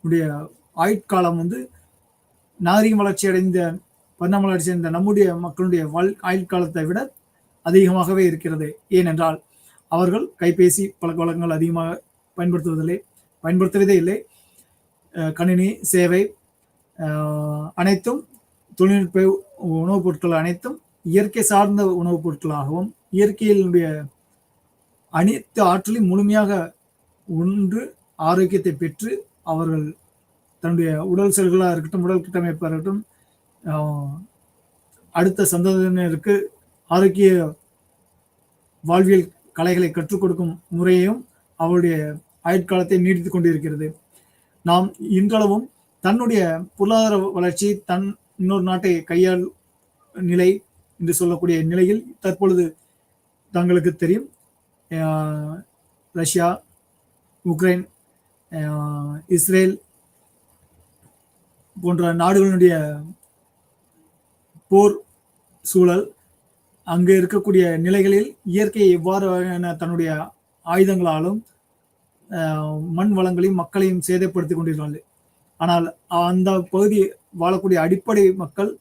உடைய ஆயுட்காலம் வந்து நாகரிகம் வளர்ச்சி அடைந்த பரிணாம வளர்ச்சி அடைந்த நம்முடைய மக்களுடைய ஆயுட்காலத்தை விட அதிகமாகவே இருக்கிறது. ஏனென்றால் அவர்கள் கைபேசி பழக்க வழக்கங்கள் அதிகமாக பயன்படுத்துவதே இல்லை. கணினி சேவை அனைத்தும் தொழில்நுட்ப உணவுப் பொருட்கள் அனைத்தும் இயற்கை சார்ந்த உணவுப் பொருட்களாகவும் இயற்கையினுடைய அனைத்து ஆற்றலையும் முழுமையாக ஒன்று ஆரோக்கியத்தை பெற்று அவர்கள் தன்னுடைய உடல் செல்களாக இருக்கட்டும், உடல் கட்டமைப்பாக இருக்கட்டும், அடுத்த சந்ததியினருக்கு ஆரோக்கிய வாழ்வியல் கலைகளை கற்றுக் கொடுக்கும் முறையையும் அவருடைய ஆயுட்காலத்தை நீடித்துக் கொண்டிருக்கிறது. நாம் இன்றளவும் தன்னுடைய பொருளாதார வளர்ச்சி, இன்னொரு நாட்டை கையாள் நிலை என்று சொல்லக்கூடிய நிலையில் தற்பொழுது தங்களுக்கு தெரியும், ரஷ்யா, உக்ரைன், இஸ்ரேல் போன்ற நாடுகளுடைய போர் சூழல், அங்கு இருக்கக்கூடிய நிலைகளில் இயற்கையை எவ்வாறு தன்னுடைய ஆயுதங்களாலும் மண் வளங்களையும் மக்களையும் சேதப்படுத்தி கொண்டிருக்கிறார்கள். ஆனால் அந்த பகுதி வாழக்கூடிய அடிப்படை மக்கள்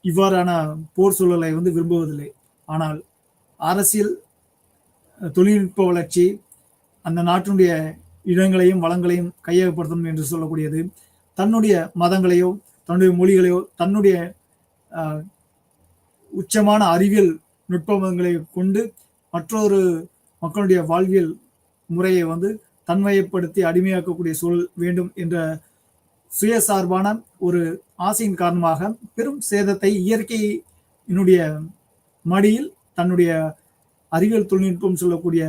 இவ்வாறான போர் சூழலை வந்து விரும்புவதில்லை. ஆனால் அரசியல் தொழில்நுட்ப வளர்ச்சி அந்த நாட்டினுடைய இடங்களையும் வளங்களையும் கையகப்படுத்தும் என்று சொல்லக்கூடியது, தன்னுடைய மதங்களையோ தன்னுடைய மொழிகளையோ தன்னுடைய உச்சமான அறிவியல் நுட்பங்களை கொண்டு மற்றொரு மக்களுடைய வாழ்வியல் முறையை வந்து தன்மையப்படுத்தி அடிமையாக்கக்கூடிய சூழல் வேண்டும் என்ற சுயசார்பான ஒரு ஆசையின் காரணமாக பெரும் சேதத்தை இயற்கையினுடைய மடியில் தன்னுடைய அறிவியல் தொழில்நுட்பம் சொல்லக்கூடிய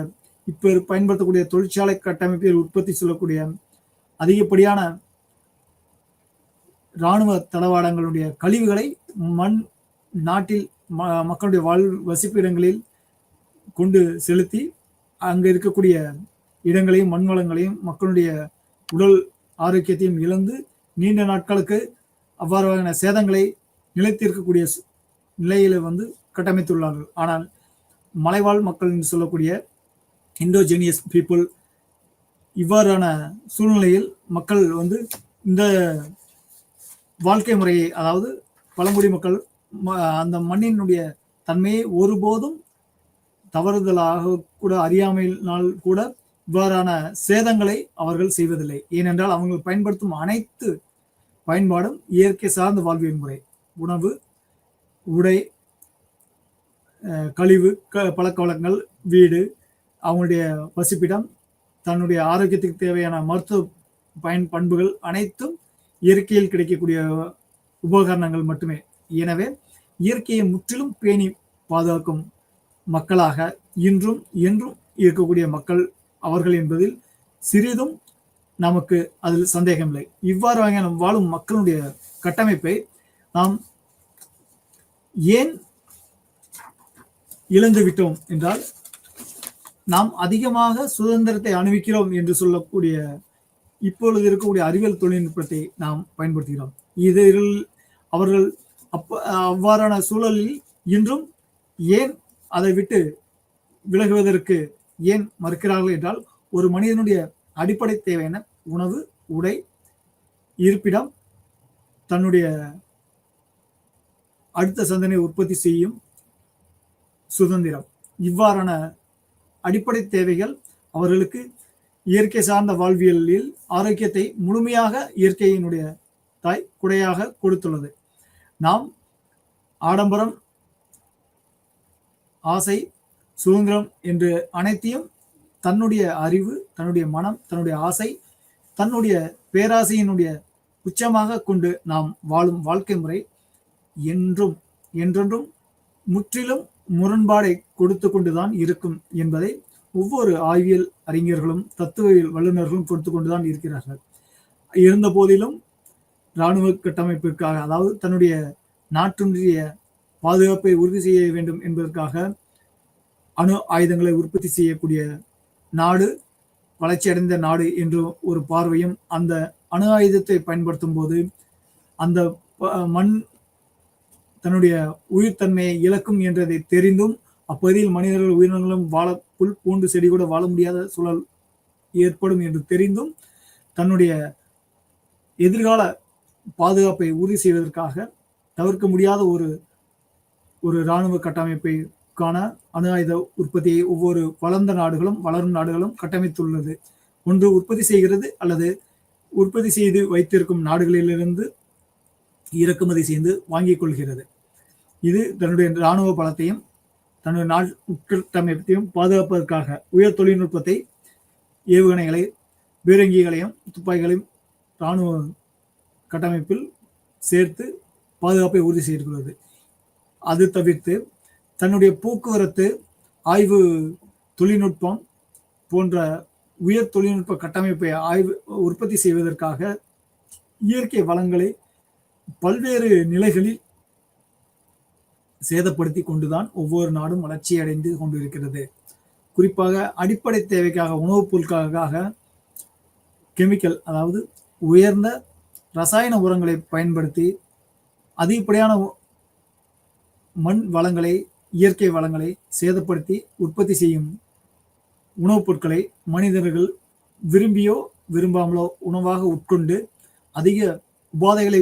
இப்ப பயன்படுத்தக்கூடிய தொழிற்சாலை கட்டமைப்பில் உற்பத்தி சொல்லக்கூடிய அதிகப்படியான இராணுவ தளவாடங்களுடைய கழிவுகளை மண் நாட்டில் மக்களுடைய வசிப்பிடங்களில் கொண்டு செலுத்தி அங்க இருக்கக்கூடிய இடங்களையும் மண் வளங்களையும் மக்களுடைய உடல் ஆரோக்கியத்தையும் இழந்து நீண்ட நாட்களுக்கு அவ்வாறான சேதங்களை நிலைத்திருக்கக்கூடிய நிலையில வந்து கட்டமைத்துள்ளார்கள். ஆனால் மலைவாழ் மக்கள் என்று சொல்லக்கூடிய இண்டோஜெனியஸ் பீப்புள் இவ்வாறான சூழ்நிலையில் மக்கள் வந்து இந்த வாழ்க்கை முறையை, அதாவது பழங்குடி மக்கள் அந்த மண்ணினுடைய தன்மையை ஒருபோதும் தவறுதலாக கூட, அறியாமையினால் கூட இவ்வாறான சேதங்களை அவர்கள் செய்வதில்லை. ஏனென்றால் அவர்கள் பயன்படுத்தும் அனைத்து பயன்பாடும் இயற்கை சார்ந்த வாழ்வியல் முறை. உணவு, உடை, கழிவு, பழக்க வழக்கங்கள், வீடு, அவங்களுடைய வசிப்பிடம், தன்னுடைய ஆரோக்கியத்துக்கு தேவையான மருத்துவ பண்புகள் அனைத்தும் இயற்கையில் கிடைக்கக்கூடிய உபகரணங்கள் மட்டுமே. எனவே இயற்கையை முற்றிலும் பேணி பாதுகாக்கும் மக்களாக இன்றும் என்றும் இருக்கக்கூடிய மக்கள் அவர்கள் என்பதில் சிறிதும் நமக்கு அதில் சந்தேகமில்லை. இவ்வாறு நம் வாழும் மக்களுடைய கட்டமைப்பை நாம் ஏன் இழந்து விட்டோம் என்றால், நாம் அதிகமாக சுதந்திரத்தை அனுபவிக்கிறோம் என்று சொல்லக்கூடிய இப்பொழுது இருக்கக்கூடிய அறிவியல் தொழில்நுட்பத்தை நாம் பயன்படுத்துகிறோம். இதில் அவர்கள் அவ்வாறான சூழலில் இன்றும் ஏன் அதை விட்டு விலகுவதற்கு ஏன் மறுக்கிறார்கள் என்றால், ஒரு மனிதனுடைய அடிப்படை தேவையான உணவு, உடை, இருப்பிடம், தன்னுடைய அடுத்த சந்தனை உற்பத்தி செய்யும் சுதந்திரம், இவ்வாறான அடிப்படை தேவைகள் அவர்களுக்கு இயற்கை சார்ந்த வாழ்வியலில் ஆரோக்கியத்தை முழுமையாக இயற்கையினுடைய தாய் குடையாக கொடுத்துள்ளது. நாம் ஆடம்பரம், ஆசை, சுதந்திரம் என்று அனைத்தையும் தன்னுடைய அறிவு, தன்னுடைய மனம், தன்னுடைய ஆசை, தன்னுடைய பேராசையினுடைய உச்சமாக கொண்டு நாம் வாழும் வாழ்க்கை முறை என்றென்றும் முற்றிலும் முரண்பாடை கொடுத்து கொண்டுதான் இருக்கும் என்பதை ஒவ்வொரு ஆய்வியல் அறிஞர்களும் தத்துவியல் வல்லுநர்களும் கொடுத்து கொண்டுதான் இருக்கிறார்கள். இருந்த போதிலும் இராணுவ கட்டமைப்பிற்காக, அதாவது தன்னுடைய நாட்டினுடைய பாதுகாப்பை உறுதி செய்ய வேண்டும் என்பதற்காக அணு ஆயுதங்களை உற்பத்தி செய்யக்கூடிய நாடு வளர்ச்சியடைந்த நாடு என்று ஒரு பார்வையும், அந்த அணு ஆயுதத்தை பயன்படுத்தும் போது அந்த மண் தன்னுடைய உயிர்த்தன்மையை இழக்கும் என்றதை தெரிந்தும், அப்பகுதியில் மனிதர்கள் உயிரினங்களும் வாழ, புல் பூண்டு செடி கூட வாழ முடியாத சூழல் ஏற்படும் என்று தெரிந்தும், தன்னுடைய எதிர்கால பாதுகாப்பை உறுதி செய்வதற்காக தவிர்க்க முடியாத ஒரு இராணுவ கட்டமைப்பைக்கான அணு ஆயுத உற்பத்தியை ஒவ்வொரு வளர்ந்த நாடுகளும் வளரும் நாடுகளும் கட்டமைத்துள்ளது. ஒன்று உற்பத்தி செய்கிறது, அல்லது உற்பத்தி செய்து வைத்திருக்கும் நாடுகளிலிருந்து இறக்குமதி செய்து வாங்கிக் கொள்கிறது. இது தன்னுடைய இராணுவ பலத்தையும் தன்னுடைய நாடு உட்கட்டமைப்பையும் பாதுகாப்பதற்காக உயர் தொழில்நுட்பத்தை, ஏவுகணைகளை, பீரங்கிகளையும் துப்பாக்கிகளையும் இராணுவ கட்டமைப்பில் சேர்த்து பாதுகாப்பை உறுதி செய்துள்ளது. அது தவிர்த்து தன்னுடைய போக்குவரத்து, ஆய்வு தொழில்நுட்பம் போன்ற உயர் தொழில்நுட்ப கட்டமைப்பை உற்பத்தி செய்வதற்காக இயற்கை வளங்களை பல்வேறு நிலைகளில் சேதப்படுத்தி கொண்டுதான் ஒவ்வொரு நாடும் வளர்ச்சி அடைந்து கொண்டிருக்கிறது. குறிப்பாக அடிப்படை தேவைக்காக, உணவுப் பொருட்களுக்காக கெமிக்கல், அதாவது உயர்ந்த ரசாயன உரங்களை பயன்படுத்தி அதிகப்படியான மண் வளங்களை, இயற்கை வளங்களை சேதப்படுத்தி உற்பத்தி செய்யும் உணவுப் பொருட்களை மனிதர்கள் விரும்பியோ விரும்பாமலோ உணவாக உட்கொண்டு அதிக உபாதைகளை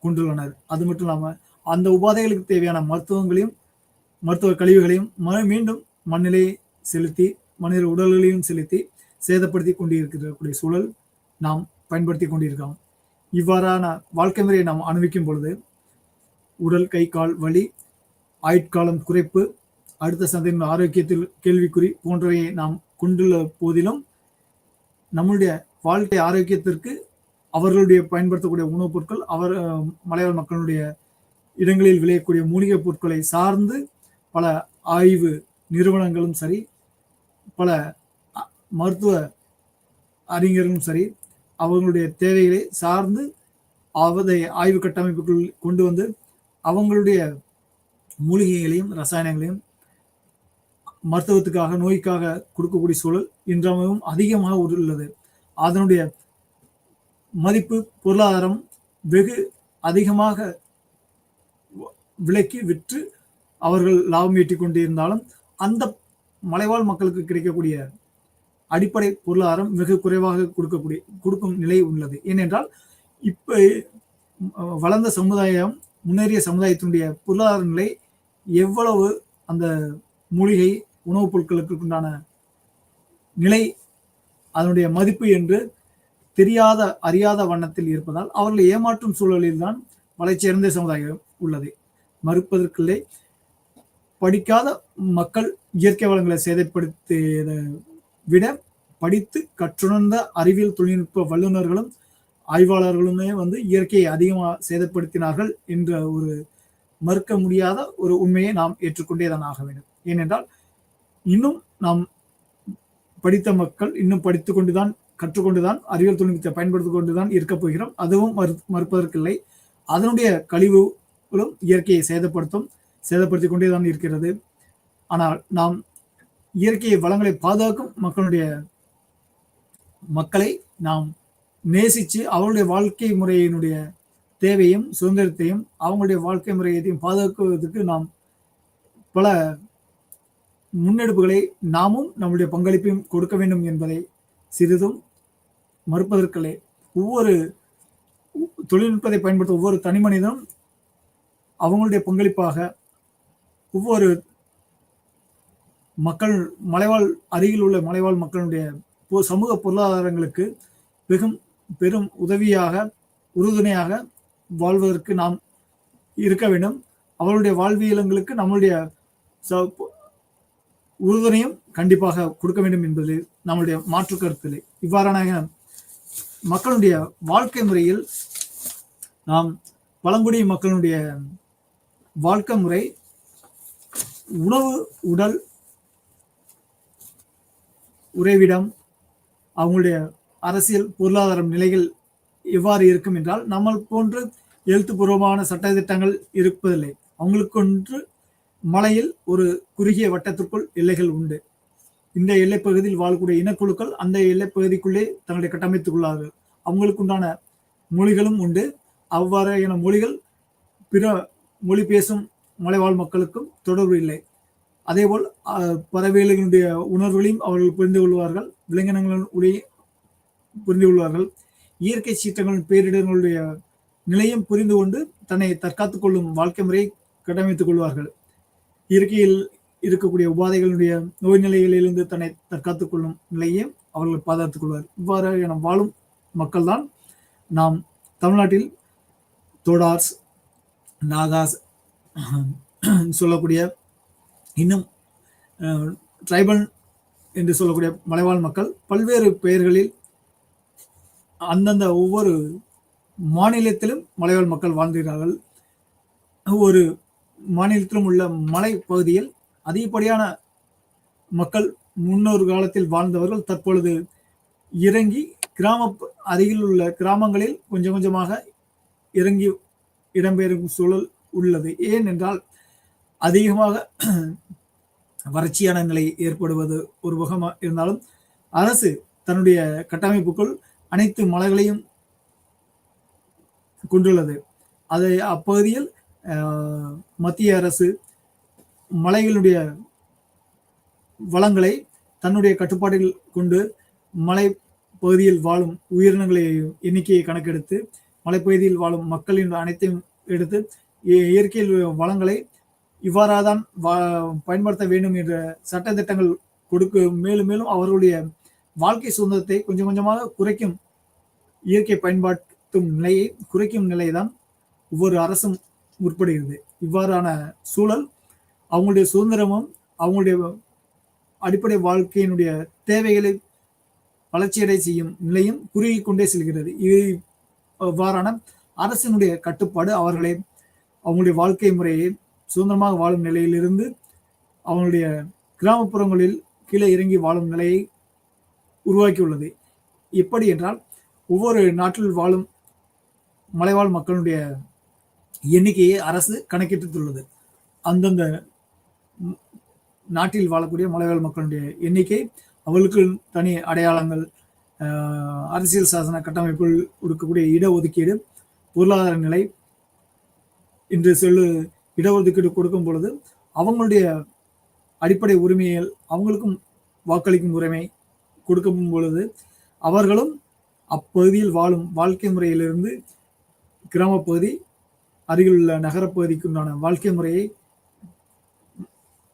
கொண்டுள்ளனர். அது மட்டும் இல்லாமல் அந்த உபாதைகளுக்கு தேவையான மருத்துவ கழிவுகளையும் மீண்டும் மண்ணிலே செலுத்தி, மனித உடல்களையும் செலுத்தி சேதப்படுத்தி கொண்டிருக்கக்கூடிய சூழல் நாம் பயன்படுத்தி கொண்டிருக்கிறோம். இவ்வாறான வாழ்க்கை முறையை நாம் அனுபவிக்கும் பொழுது உடல், கை, கால் வலி, ஆயுட்காலம் குறைப்பு, அடுத்த சந்தையின் ஆரோக்கியத்தில் கேள்விக்குறி போன்றவையை நாம் கொண்டுள்ள போதிலும், நம்முடைய வாழ்க்கை ஆரோக்கியத்திற்கு அவர்களுடைய பயன்படுத்தக்கூடிய உணவுப் பொருட்கள், மலையாள மக்களுடைய இடங்களில் விளையக்கூடிய மூலிகை பொருட்களை சார்ந்து பல ஆய்வு நிறுவனங்களும் சரி, பல மருத்துவ அறிஞர்களும் சரி, அவங்களுடைய தேவைகளை சார்ந்து அதை ஆய்வு கட்டமைப்புக்குள் கொண்டு வந்து அவங்களுடைய மூலிகைகளையும் ரசாயனங்களையும் மருத்துவத்துக்காக, நோய்க்காக கொடுக்கக்கூடிய சூழல் இன்றமும் அதிகமாக உள்ளது. அதனுடைய மதிப்பு, பொருளாதாரம் வெகு அதிகமாக விலைக்கு விற்று அவர்கள் லாபம் ஈட்டிக் கொண்டிருந்தாலும், அந்த மலைவாழ் மக்களுக்கு கிடைக்கக்கூடிய அடிப்படை பொருளாதாரம் மிக குறைவாக கொடுக்கும் நிலை உள்ளது. ஏனென்றால் இப்ப வளர்ந்த சமுதாயம், முன்னேறிய சமுதாயத்தினுடைய பொருளாதார நிலை எவ்வளவு அந்த மூலிகை உணவுப் பொருட்களுக்கு உண்டான நிலை, அதனுடைய மதிப்பு என்று தெரியாத அறியாத வண்ணத்தில் இருப்பதால் அவர்களை ஏமாற்றும் சூழலில் தான் வளர்ச்சியடைந்த சமுதாயம் உள்ளது. மறுப்பதற்கில்லை. படிக்காத மக்கள் இயற்கை வளங்களை சேதப்படுத்தியதை விட படித்து கற்றுணர்ந்த அறிவியல் தொழில்நுட்ப வல்லுநர்களும் ஆய்வாளர்களுமே இயற்கையை அதிகமாக சேதப்படுத்தினார்கள் என்ற ஒரு மறுக்க முடியாத ஒரு உண்மையை நாம் ஏற்றுக்கொண்டேதான் ஆக வேண்டும். ஏனென்றால் இன்னும் நாம் படித்த மக்கள் இன்னும் படித்துக் கொண்டுதான், கற்றுக்கொண்டுதான், அறிவியல் தொழில்நுட்பத்தை பயன்படுத்திக் கொண்டுதான் இருக்கப் போகிறோம். அதுவும் மறுப்பதற்கில்லை. அதனுடைய கழிவுகளும் இயற்கையை சேதப்படுத்திக் கொண்டேதான் இருக்கிறது. ஆனால் நாம் இயற்கை வளங்களை பாதுகாக்கும் மக்களை நாம் நேசித்து அவருடைய வாழ்க்கை முறையினுடைய தேவையும் சுதந்திரத்தையும் அவங்களுடைய வாழ்க்கை முறையையும் பாதுகாக்குவதற்கு நாம் பல முன்னெடுப்புகளை நாமும் நம்முடைய பங்களிப்பையும் கொடுக்க வேண்டும் என்பதை சிறிதும் மறுப்பதற்கில்லை. ஒவ்வொரு தொழில்நுட்பத்தை பயன்படுத்த ஒவ்வொரு தனி மனிதனும் அவங்களுடைய பங்களிப்பாக ஒவ்வொரு மக்கள் அருகில் உள்ள மலைவாழ் மக்களுடைய சமூக பொருளாதாரங்களுக்கு பெரும் உதவியாக, உறுதுணையாக வாழ்வதற்கு நாம் இருக்க வேண்டும். அவர்களுடைய வாழ்வியலங்களுக்கு நம்முடைய உறுதுணையும் கண்டிப்பாக கொடுக்க வேண்டும் என்பது நம்முடைய மாற்று கருத்தில்லை. இவ்வாறான மக்களுடைய வாழ்க்கை முறையில் நாம் பழங்குடி மக்களுடைய வாழ்க்கை முறை, உணவு, உடல், உறைவிடம், அவங்களுடைய அரசியல் பொருளாதார நிலைகள் எவ்வாறு இருக்கும் என்றால், நம்ம போன்று எழுத்துப்பூர்வமான சட்டத்திட்டங்கள் இருப்பதில்லை. அவங்களுக்கொன்று மலையில் ஒரு குறுகிய வட்டத்திற்குள் எல்லைகள் உண்டு. இந்த எல்லைப்பகுதியில் வாழக்கூடிய இனக்குழுக்கள் அந்த எல்லைப்பகுதிக்குள்ளே தங்களை கட்டமைத்துக் கொள்ளார்கள். அவங்களுக்கு உண்டான மொழிகளும் உண்டு. அவ்வாறான மொழிகள் பிற மொழி பேசும் மலைவாழ் மக்களுக்கும் தொடர்பு இல்லை. அதேபோல் பறவைகளுடைய உணர்வுகளையும் அவர்கள் புரிந்து கொள்வார்கள், விலங்கினங்களுடைய புரிந்து கொள்வார்கள். இயற்கை சீற்றங்களின் பேரிடர்களுடைய நிலையம் புரிந்து கொண்டு தன்னை தற்காத்துக் கொள்ளும் வாழ்க்கை முறையை கட்டமைத்துக் கொள்வார்கள். இயற்கையில் இருக்கக்கூடிய உபாதைகளுடைய நோய் நிலைகளிலிருந்து தன்னை தற்காத்துக் கொள்ளும் நிலையையும் அவர்கள் பாதுகாத்துக் கொள்வார். இவ்வாறான வாழும் மக்கள் தான் நாம் தமிழ்நாட்டில் தோடார்ஸ், நாகாஸ் சொல்லக்கூடிய, இன்னும் ட்ரைபல் என்று சொல்லக்கூடிய மலைவாழ் மக்கள் பல்வேறு பெயர்களில் அந்தந்த ஒவ்வொரு மாநிலத்திலும் மலைவாழ் மக்கள் வாழ்ந்திருக்கிறார்கள். ஒரு மாநிலத்திலும் உள்ள மலை பகுதியில் அதிகப்படியான மக்கள் முன்னொரு காலத்தில் வாழ்ந்தவர்கள் தற்பொழுது இறங்கி அருகில் உள்ள கிராமங்களில் கொஞ்சம் கொஞ்சமாக இறங்கி இடம்பெயரும் சூழல் உள்ளது. ஏனென்றால் அதிகமாக வறட்சியான நிலை ஏற்படுவது ஒரு பக்கம் இருந்தாலும் அரசு தன்னுடைய கட்டமைப்புக்குள் அனைத்து மலைகளையும் கொண்டுள்ளது. அதை அப்பகுதியில் மத்திய அரசு மலைகளுடைய வளங்களை தன்னுடைய கட்டுப்பாட்டில் கொண்டு மலை பகுதியில் வாழும் உயிரினங்களை எண்ணிக்கையை கணக்கெடுத்து மலைப்பகுதியில் வாழும் மக்களின் அனைத்தையும் எடுத்து இயற்கையில் வளங்களை இவ்வாறாதான் பயன்படுத்த வேண்டும் என்ற சட்டத்திட்டங்கள் மேலும் மேலும் அவர்களுடைய வாழ்க்கை சுதந்திரத்தை கொஞ்சம் கொஞ்சமாக குறைக்கும், இயற்கை பயன்பாட்டும் நிலையை குறைக்கும் நிலைதான் ஒவ்வொரு அரசும் முற்படுகிறது. இவ்வாறான சூழல் அவங்களுடைய சுதந்திரமும் அவங்களுடைய அடிப்படை வாழ்க்கையினுடைய தேவைகளை வளர்ச்சியடை செய்யும் நிலையும் குறுகி கொண்டே செல்கிறது. இவ்வாறான அரசினுடைய கட்டுப்பாடு அவர்களை அவங்களுடைய வாழ்க்கை முறையை சுதந்திரமாக வாழும் நிலையிலிருந்து அவங்களுடைய கிராமப்புறங்களில் கீழே இறங்கி வாழும் நிலையை உருவாக்கியுள்ளது. எப்படி என்றால், ஒவ்வொரு நாட்டில் வாழும் மலைவாழ் மக்களுடைய எண்ணிக்கையை அரசு கணக்கிட்டுள்ளது. அந்தந்த நாட்டில் வாழக்கூடிய மலைவாழ் மக்களுடைய எண்ணிக்கை, அவர்களுக்கு தனி அடையாளங்கள், அரசியல் சாசன கட்டமைப்பில் இருக்கக்கூடிய இடஒதுக்கீடு, பொருளாதார நிலை என்று இடஒதுக்கீடு கொடுக்கும் பொழுது அவங்களுடைய அடிப்படை உரிமைகள், அவங்களுக்கும் வாக்களிக்கும் உரிமை கொடுக்கும் பொழுது அவர்களும் அப்பகுதியில் வாழும் வாழ்க்கை முறையிலிருந்து கிராமப்பகுதி அருகில் உள்ள நகரப்பகுதிக்கு உண்டான வாழ்க்கை முறையை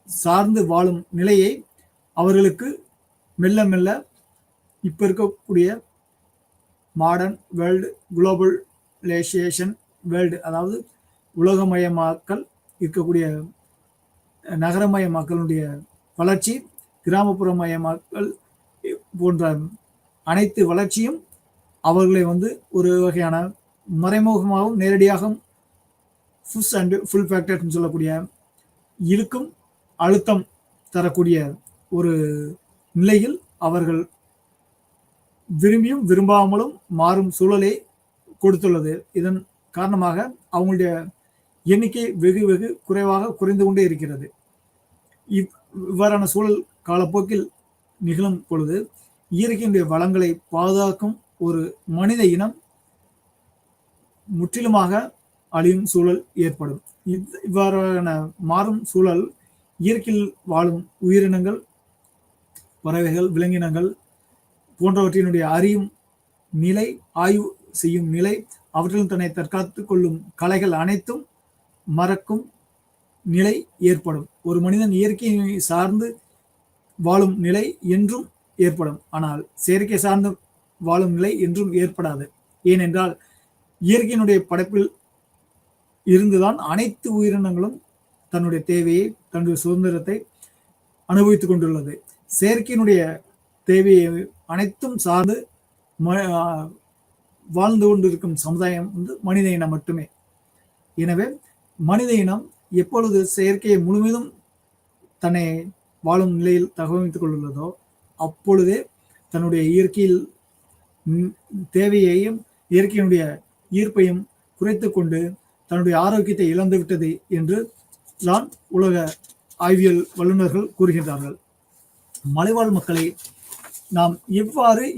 சார்ந்து வாழும் நிலையை அவர்களுக்கு மெல்ல மெல்ல இப்ப இருக்கக்கூடிய மாடர்ன் வேர்ல்டு, குளோபலைசேஷன் வேர்ல்டு, அதாவது உலகமயமாக்கல் இருக்கக்கூடிய நகரமயமாக்கலுடைய வளர்ச்சி, கிராமப்புறமயமாக்கல் போன்ற அனைத்து வளர்ச்சியும் அவர்களை ஒரு வகையான மறைமுகமாகவும் நேரடியாகவும் புஷ் அண்ட் ஃபுல் ஃபேக்டர்னு சொல்லக்கூடிய இழுக்கும் அழுத்தம் தரக்கூடிய ஒரு நிலையில் அவர்கள் விரும்பியும் விரும்பாமலும் மாறும் சூழலை கொடுத்துள்ளது. இதன் காரணமாக அவங்களுடைய எண்ணிக்கை வெகு வெகு குறைவாக குறைந்து கொண்டே இருக்கிறது. இவ்வாறான சூழல் காலப்போக்கில் நிகழும் பொழுது இயற்கையினுடைய வளங்களை பாதுகாக்கும் ஒரு மனித இனம் முற்றிலுமாக அழியும் சூழல் ஏற்படும். இவ்வாறான மாறும் சூழல் இயற்கையில் வாழும் உயிரினங்கள், பறவைகள், விலங்கினங்கள் போன்றவற்றினுடைய அறியும் நிலை, ஆய்வு செய்யும் நிலை, அவற்றிலும் தன்னை தற்காத்துக் கொள்ளும் கலைகள் அனைத்தும் மறக்கும் நிலை ஏற்படும். ஒரு மனிதன் இயற்கையை சார்ந்து வாழும் நிலை என்றும் ஏற்படும். ஆனால் செயற்கை சார்ந்து வாழும் நிலை என்றும் ஏற்படாது. ஏனென்றால் இயற்கையினுடைய படைப்பில் இருந்துதான் அனைத்து உயிரினங்களும் தன்னுடைய தேவையை, தன்னுடைய சுதந்திரத்தை அனுபவித்துக் கொண்டுள்ளது. செயற்கையினுடைய தேவையை அனைத்தும் சார்ந்து வாழ்ந்து கொண்டிருக்கும் சமுதாயம் மனித இனம் மட்டுமே. எனவே மனித இனம் எப்பொழுது செயற்கையை முழுவதும் தன்னை வாழும் நிலையில் தகவமைத்துக் கொண்டுள்ளதோ அப்பொழுதே தன்னுடைய இயற்கையில் தேவையையும் இயற்கையினுடைய ஈர்ப்பையும் குறைத்து கொண்டு தன்னுடைய ஆரோக்கியத்தை இழந்து விட்டது என்று தான் உலக ஆய்வியல் வல்லுநர்கள் கூறுகின்றார்கள். மலைவாழ் மக்களை நாம்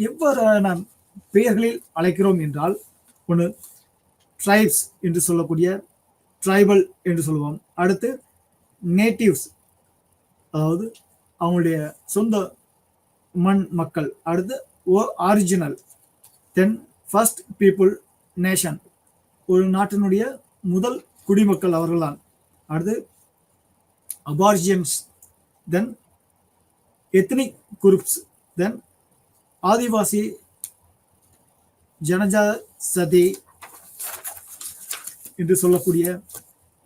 எவ்வாறான பெயர்களில் அழைக்கிறோம் என்றால், ஒன்று ட்ரைப்ஸ் என்று சொல்லக்கூடிய ட்ரைபல் என்று சொல்லுவோம். அடுத்து நேட்டிவ்ஸ், அதாவது அவங்களுடைய சொந்த மண் மக்கள். அடுத்து ஆரிஜினல், தென் ஃபர்ஸ்ட் பீப்புள் நேஷன், ஒரு நாட்டினுடைய முதல் குடிமக்கள் அவர்கள்தான். அடுத்து அபார்ஜியன்ஸ், தென் எத்னிக் குரூப்ஸ், தென் ஆதிவாசி ஜனஜாதி என்று சொல்லக்கூடிய,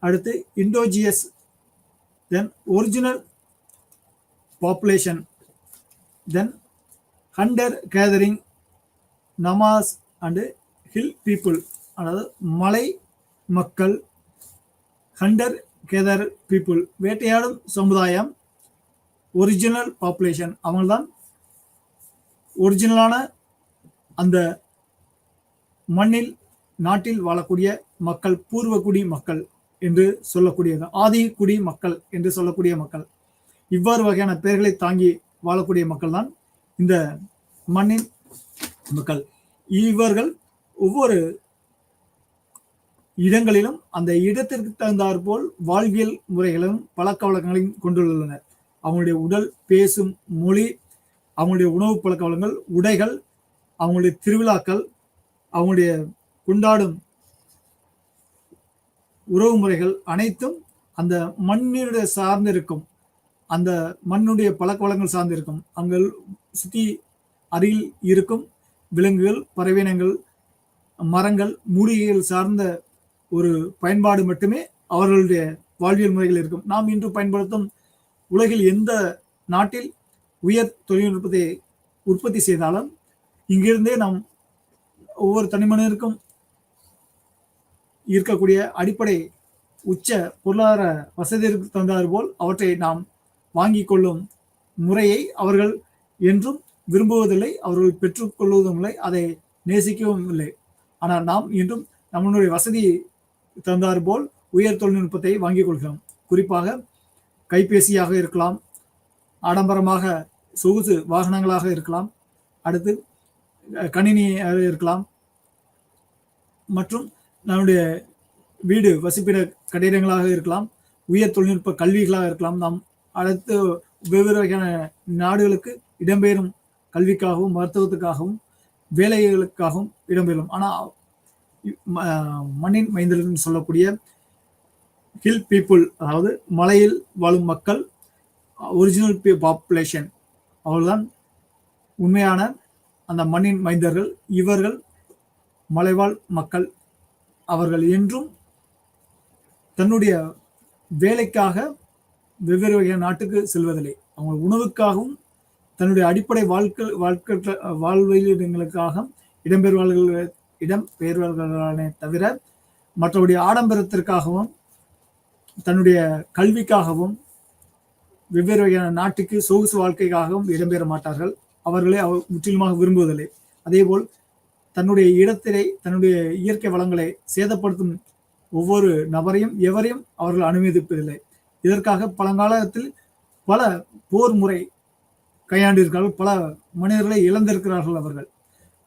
அடுத்து indigenous, then original population, then hunter gathering, nomads and hill people, அதாவது மலை மக்கள், ஹண்டர் கேதர் பீப்புள் வேட்டையாடும் சமுதாயம், ஒரிஜினல் பாப்புலேஷன் அவங்கள்தான் ஒரிஜினலான அந்த மண்ணில் நாட்டில் வாழக்கூடிய மக்கள், பூர்வகுடி மக்கள் என்று சொல்லக்கூடியது, ஆதி குடி மக்கள் என்று சொல்லக்கூடிய மக்கள். இவ்வாறு வகையான பெயர்களை தாங்கி வாழக்கூடிய மக்கள் தான் இந்த மண்ணின் மக்கள். இவர்கள் ஒவ்வொரு இடங்களிலும் அந்த இடத்திற்கு தகுந்தாற்போல் வாழ்வியல் முறைகளும் பழக்க வழக்கங்களையும் கொண்டுள்ளனர். அவங்களுடைய உடல், பேசும் மொழி, அவங்களுடைய உணவு பழக்க வழக்கங்கள், உடைகள், அவங்களுடைய திருவிழாக்கள், அவங்களுடைய கொண்டாடும் உறவு முறைகள் அனைத்தும் அந்த மண்ணினுடைய சார்ந்து இருக்கும், அந்த மண்ணுடைய பழக்க வழக்கங்கள் சார்ந்து இருக்கும். அங்கே சுற்றி அருகில் இருக்கும் விலங்குகள், பறவையினங்கள், மரங்கள், மூலிகைகள் சார்ந்த ஒரு பயன்பாடு மட்டுமே அவர்களுடைய வாழ்வியல் முறைகள் இருக்கும். நாம் இன்று பயன்படுத்தும் உலகில் எந்த நாட்டில் உயர் தொழில்நுட்பத்தை உற்பத்தி செய்தாலும் இங்கிருந்தே நாம் ஒவ்வொரு தனி மனிதருக்கும் இருக்கக்கூடிய அடிப்படை உச்ச பொருளாதார வசதிக்கு தந்தார் போல் அவற்றை நாம் வாங்கிக் கொள்ளும் முறையை அவர்கள் என்றும் விரும்புவதில்லை, அவர்கள் பெற்றுக்கொள்வதும் இல்லை, அதை நேசிக்கவும் இல்லை. ஆனால் நாம் இன்றும் நம்மளுடைய வசதி தந்தார் போல் உயர் தொழில்நுட்பத்தை வாங்கிக் கொள்கிறோம். குறிப்பாக கைபேசியாக இருக்கலாம், ஆடம்பரமாக சொகுசு வாகனங்களாக இருக்கலாம், அடுத்து கணினியாக இருக்கலாம், மற்றும் நம்முடைய வீடு வசிப்பிட கட்டிடங்களாக இருக்கலாம், உயர் தொழில்நுட்ப கல்விகளாக இருக்கலாம். நாம் அடுத்து வெவ்வேறு வகையான நாடுகளுக்கு இடம்பெயரும் கல்விக்காகவும், மருத்துவத்துக்காகவும், வேலைகளுக்காகவும் இடம்பெறும். ஆனா மண்ணின் மைந்தர்கள் சொல்லக்கூடிய ஹில் பீப்புள், அதாவது மலையில் வாழும் மக்கள், ஒரிஜினல் பாப்புலேஷன், அவர்கள்தான் உண்மையான அந்த மண்ணின் மைந்தர்கள். இவர்கள் மலைவாழ் மக்கள். அவர்கள் என்றும் தன்னுடைய வேலைக்காக வெவ்வேறு வகையான நாட்டுக்கு செல்வதில்லை. அவங்க உணவுக்காகவும் தன்னுடைய அடிப்படை வாழ்விடங்களுக்காக இடம்பெயர்வார்களே தவிர மற்றபடி ஆடம்பரத்திற்காகவும் தன்னுடைய கல்விக்காகவும் வெவ்வேறு வகையான நாட்டுக்கு சொகுசு வாழ்க்கைக்காகவும் இடம்பெற மாட்டார்கள். அவர்களை முற்றிலுமாக விரும்புவதில்லை. அதேபோல் தன்னுடைய இடத்திலே தன்னுடைய இயற்கை வளங்களை சேதப்படுத்தும் ஒவ்வொரு நபரையும் எவரையும் அவர்கள் அனுமதிப்பதில்லை. இதற்காக பழங்காலத்தில் பல போர் முறை கையாண்டிருக்கிறார்கள். பல மனிதர்களை இழந்திருக்கிறார்கள் அவர்கள்.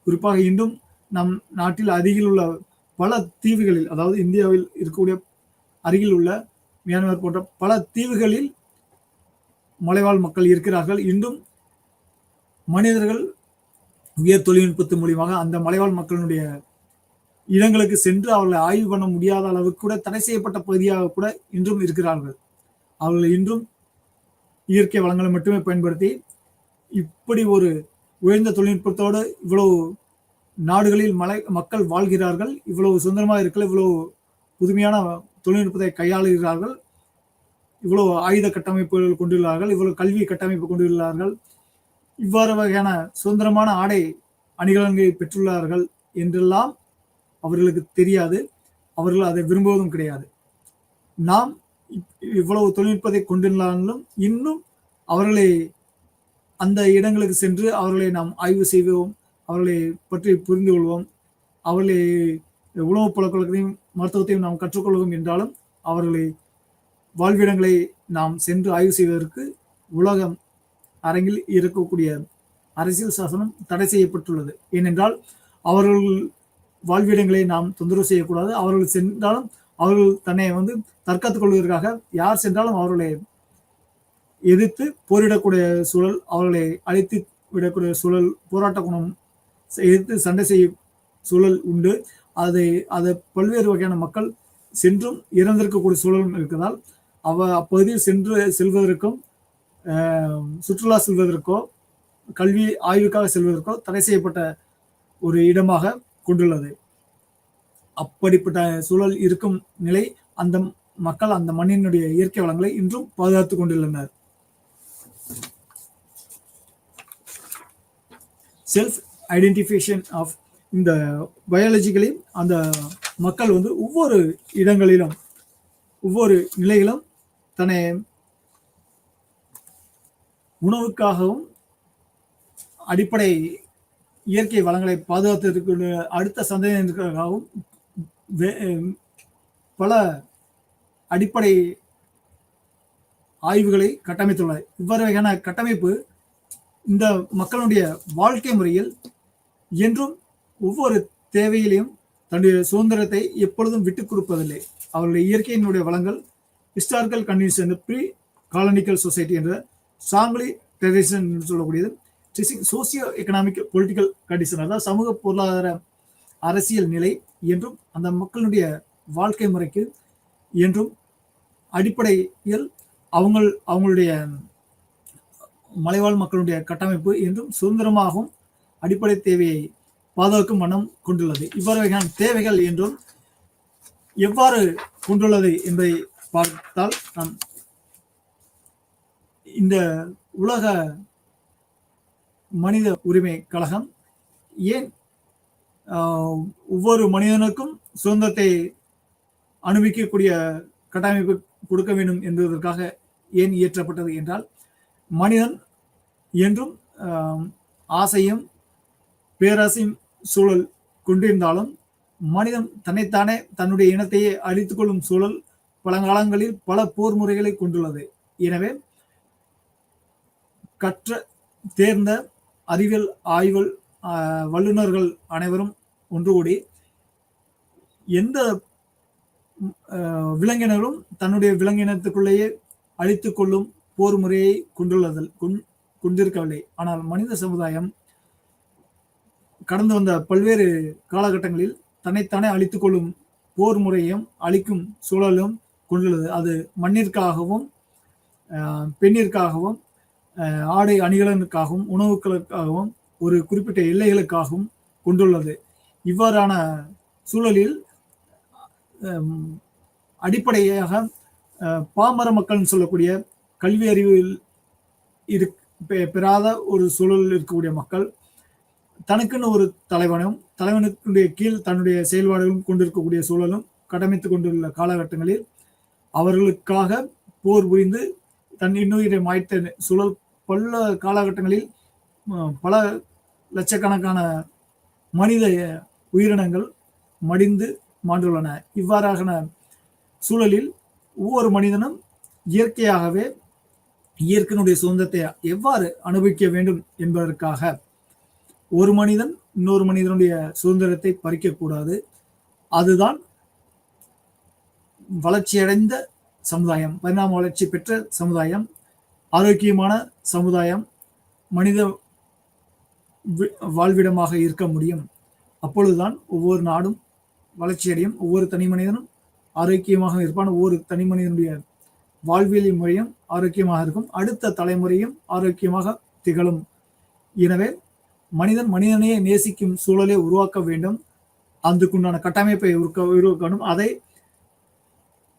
குறிப்பாக இன்றும் நம் நாட்டில் அருகில் உள்ள பல தீவுகளில், அதாவது இந்தியாவில் இருக்கக்கூடிய அருகில் உள்ள மியான்மர் போன்ற பல தீவுகளில் மலைவாழ் மக்கள் இருக்கிறார்கள். இன்றும் மனிதர்கள் உயர் தொழில்நுட்பத்தின் மூலியமாக அந்த மலைவாழ் மக்களுடைய இடங்களுக்கு சென்று அவர்களை ஆய்வு பண்ண முடியாத அளவுக்கு கூட தடை செய்யப்பட்ட பகுதியாக கூட இன்றும் இருக்கிறார்கள். அவர்கள் இன்றும் இயற்கை வளங்களை மட்டுமே பயன்படுத்தி இப்படி ஒரு உயர்ந்த தொழில்நுட்பத்தோடு இவ்வளவு நாடுகளில் மக்கள் வாழ்கிறார்கள். இவ்வளவு சுதந்திரமாக இருக்கல, இவ்வளவு புதுமையான தொழில்நுட்பத்தை கையாளுகிறார்கள், இவ்வளவு ஆயுத கட்டமைப்புகள் கொண்டுள்ளார்கள், இவ்வளவு கல்வி கட்டமைப்பு கொண்டுள்ளார்கள், இவ்வாறு வகையான சுதந்திரமான ஆடை அணிகலன்களை பெற்றுள்ளார்கள் என்றெல்லாம் அவர்களுக்கு தெரியாது. அவர்கள் அதை விரும்புவதும் கிடையாது. நாம் இவ்வளவு தொழில்நுட்பத்தை கொண்டிருந்தாலும் இன்னும் அவர்களை அந்த இடங்களுக்கு சென்று அவர்களை நாம் ஆய்வு செய்வோம், அவர்களை பற்றி புரிந்து கொள்வோம், அவர்களை உணவு பழக்கத்தையும் மருத்துவத்தையும் நாம் கற்றுக்கொள்வோம் என்றாலும் அவர்களை வாழ்விடங்களை நாம் சென்று ஆய்வு செய்வதற்கு உலகம் அரங்கில் இருக்கக்கூடிய அரசியல் சாசனம் தடை செய்யப்பட்டுள்ளது. ஏனென்றால் அவர்கள் வாழ்விடங்களை நாம் தொந்தரவு செய்யக்கூடாது. அவர்கள் சென்றாலும் அவர்கள் தன்னை தற்காத்துக் கொள்வதற்காக யார் சென்றாலும் அவர்களை எதிர்த்து போரிடக்கூடிய சூழல், அவர்களை அழித்து விடக்கூடிய சூழல், போராட்ட குணம் எதிர்த்து சண்டை செய்யும் சூழல் உண்டு. அதை பல்வேறு வகையான மக்கள் சென்றும் இறந்திருக்கக்கூடிய சூழலும் இருக்கிறதால் அப்பகுதியில் செல்வதற்கும் சுற்றுலா செல்வதற்கோ கல்வி ஆய்வுக்காக செல்வதற்கோ தடை செய்யப்பட்ட ஒரு இடமாக கொண்டுள்ளது. அப்படிப்பட்ட சூழல் இருக்கும் நிலை அந்த மக்கள் அந்த மண்ணினுடைய இயற்கை வளங்களை இன்றும் பாதுகாத்துக் கொண்டுள்ளனர். செல்ஃப் ஐடென்டிஃபிகேஷன் ஆஃப் இந்த பயாலஜிக்கலி அந்த மக்கள் ஒவ்வொரு இடங்களிலும் ஒவ்வொரு நிலையிலும் தன்னை உணவுக்காகவும் அடிப்படை இயற்கை வளங்களை பாதுகாத்ததற்கு அடுத்த சந்ததியினருக்காகவும் பல அடிப்படை ஆய்வுகளை கட்டமைத்துள்ளது. இவ்வாறு வகையான கட்டமைப்பு இந்த மக்களுடைய வாழ்க்கை முறையில் என்றும் ஒவ்வொரு தேவையிலையும் தன்னுடைய சுதந்திரத்தை எப்பொழுதும் விட்டுக் கொடுப்பதில்லை. அவருடைய இயற்கையினுடைய வளங்கள் ஹிஸ்டாரிக்கல் கண்டிஷன், ப்ரீ காலனிக்கல் சொசைட்டி என்ற ஸ்ட்ராங்லி ட்ரெடிஷன் சொல்லக்கூடியது, சோசியோ எக்கனாமிக் பொலிட்டிக்கல் கண்டிஷன், அதாவது சமூக பொருளாதார அரசியல் நிலை என்றும் அந்த மக்களுடைய வாழ்க்கை முறைக்கு என்றும் அடிப்படையில் அவங்களுடைய மலைவாழ் மக்களுடைய கட்டமைப்பு என்றும் சுதந்திரமாகவும் அடிப்படை தேவையை பாதுகாக்கும் வண்ணம் கொண்டுள்ளது. இவ்வாறு வகையான தேவைகள் என்றும் எவ்வாறு கொண்டுள்ளது என்பதை பார்த்தால் நாம் இந்த உலக மனித உரிமை கழகம் ஏன் ஒவ்வொரு மனிதனுக்கும் சுதந்திரத்தை அனுபவிக்கக்கூடிய கட்டமைப்பு கொடுக்க வேண்டும் என்பதற்காக ஏன் இயற்றப்பட்டது என்றால், மனிதன் என்றும் ஆசையும் பேராசையும் சூழல் கொண்டிருந்தாலும் மனிதன் தன்னைத்தானே தன்னுடைய இனத்தையே அழித்துக் கொள்ளும் சூழல் பழங்காலங்களில் பல போர் முறைகளை கொண்டுள்ளது. எனவே கற்ற தேர்ந்த அறிவியல் ஆய்வு வல்லுநர்கள் அனைவரும் ஒன்று கூடி எந்த விலங்கினரும் தன்னுடைய விலங்கினத்துக்குள்ளேயே அழித்துக் கொள்ளும் போர் முறையை கொண்டிருக்கவில்லை. ஆனால் மனித சமுதாயம் கடந்து வந்த பல்வேறு காலகட்டங்களில் தன்னைத்தானே அழித்துக் கொள்ளும் போர் முறையும் அழிக்கும் சூழலும் கொண்டுள்ளது. அது மண்ணிற்காகவும் பெண்ணிற்காகவும் ஆடை அணிகலனுக்காகவும் உணவுகளுக்காகவும் ஒரு குறிப்பிட்ட எல்லைகளுக்காகவும் கொண்டுள்ளது. இவ்வாறான சூழலில் அடிப்படையாக பாமர மக்கள்னு சொல்லக்கூடிய கல்வி அறிவில் பெறாத ஒரு சூழலில் இருக்கக்கூடிய மக்கள் தனக்குன்னு ஒரு தலைவனுடைய கீழ் தன்னுடைய செயல்பாடுகளும் கொண்டிருக்கக்கூடிய சூழலும் கடமைத்துக் கொண்டுள்ள காலகட்டங்களில் அவர்களுக்காக போர் புரிந்து தன் இன்னுயிரை மாய்த்த சூழல் பல காலகட்டங்களில் பல லட்சக்கணக்கான மனித உயிரினங்கள் மடிந்து மாண்டுள்ளன. இவ்வாறான சூழலில் ஒவ்வொரு மனிதனும் இயற்கையாகவே இயற்கையினுடைய சுதந்திரத்தை எவ்வாறு அனுபவிக்க வேண்டும் என்பதற்காக ஒரு மனிதன் இன்னொரு மனிதனுடைய சுதந்திரத்தை பறிக்கக்கூடாது. அதுதான் வளர்ச்சியடைந்த சமுதாயம், பரிணாம வளர்ச்சி பெற்ற சமுதாயம், ஆரோக்கியமான சமுதாயம், மனித வாழ்விடமாக இருக்க முடியும். அப்பொழுதுதான் ஒவ்வொரு நாடும் வளர்ச்சியடையும், ஒவ்வொரு தனி மனிதனும் ஆரோக்கியமாக இருப்பான், ஒவ்வொரு தனி மனிதனுடைய வாழ்வியல் முறையும் ஆரோக்கியமாக இருக்கும், அடுத்த தலைமுறையும் ஆரோக்கியமாக திகழும். எனவே மனிதன் மனிதனையே நேசிக்கும் சூழலை உருவாக்க வேண்டும், அதுக்குண்டான கட்டமைப்பை உருவாக்கணும். அதை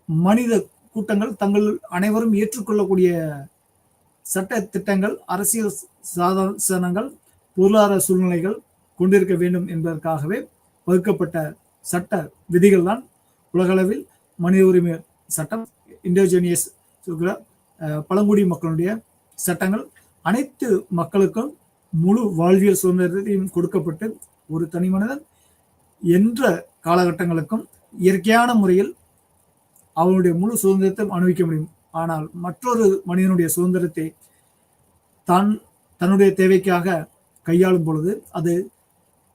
மனித கூட்டங்கள் தங்கள் அனைவரும் ஏற்றுக்கொள்ளக்கூடிய சட்ட திட்டங்கள், அரசியல் சாசனங்கள், பொருளாதார சூழ்நிலைகள் கொண்டிருக்க வேண்டும் என்பதற்காகவே வகுக்கப்பட்ட சட்ட விதிகள் தான் உலகளவில் மனித உரிமை சட்டம், இண்டிஜினியஸ் பழங்குடி மக்களுடைய சட்டங்கள். அனைத்து மக்களுக்கும் முழு வாழ்வியல் சுதந்திரத்தையும் கொடுக்கப்பட்டு ஒரு தனி மனிதன் என்ற காலகட்டங்களுக்கும் இயற்கையான முறையில் அவனுடைய முழு சுதந்திரத்தை அனுபவிக்க முடியும். ஆனால் மற்றொரு மனிதனுடைய சுதந்திரத்தை தன்னுடைய தேவைக்காக கையாளும் பொழுது அது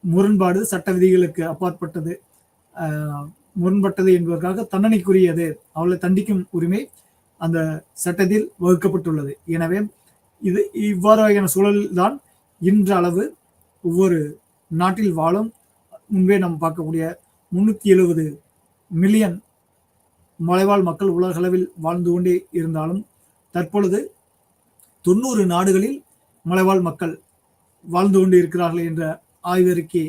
முரண்பாடு, சட்ட விதிகளுக்கு அப்பாற்பட்டது, முரண்பட்டது என்பதற்காக தண்டனைக்குரியது, அவளை தண்டிக்கும் உரிமை அந்த சட்டத்தில் வகுக்கப்பட்டுள்ளது. எனவே இது இவ்வாறான சூழலில்தான் இன்றளவு ஒவ்வொரு நாட்டில் வாழும் முன்பே நாம் பார்க்கக்கூடிய 370 மில்லியன் மலைவாழ் மக்கள் உலகளவில் வாழ்ந்து கொண்டே இருந்தாலும் தற்பொழுது 90 நாடுகளில் மலைவாழ் மக்கள் வாழ்ந்து கொண்டு இருக்கிறார்கள் என்ற ஆய்வறிக்கை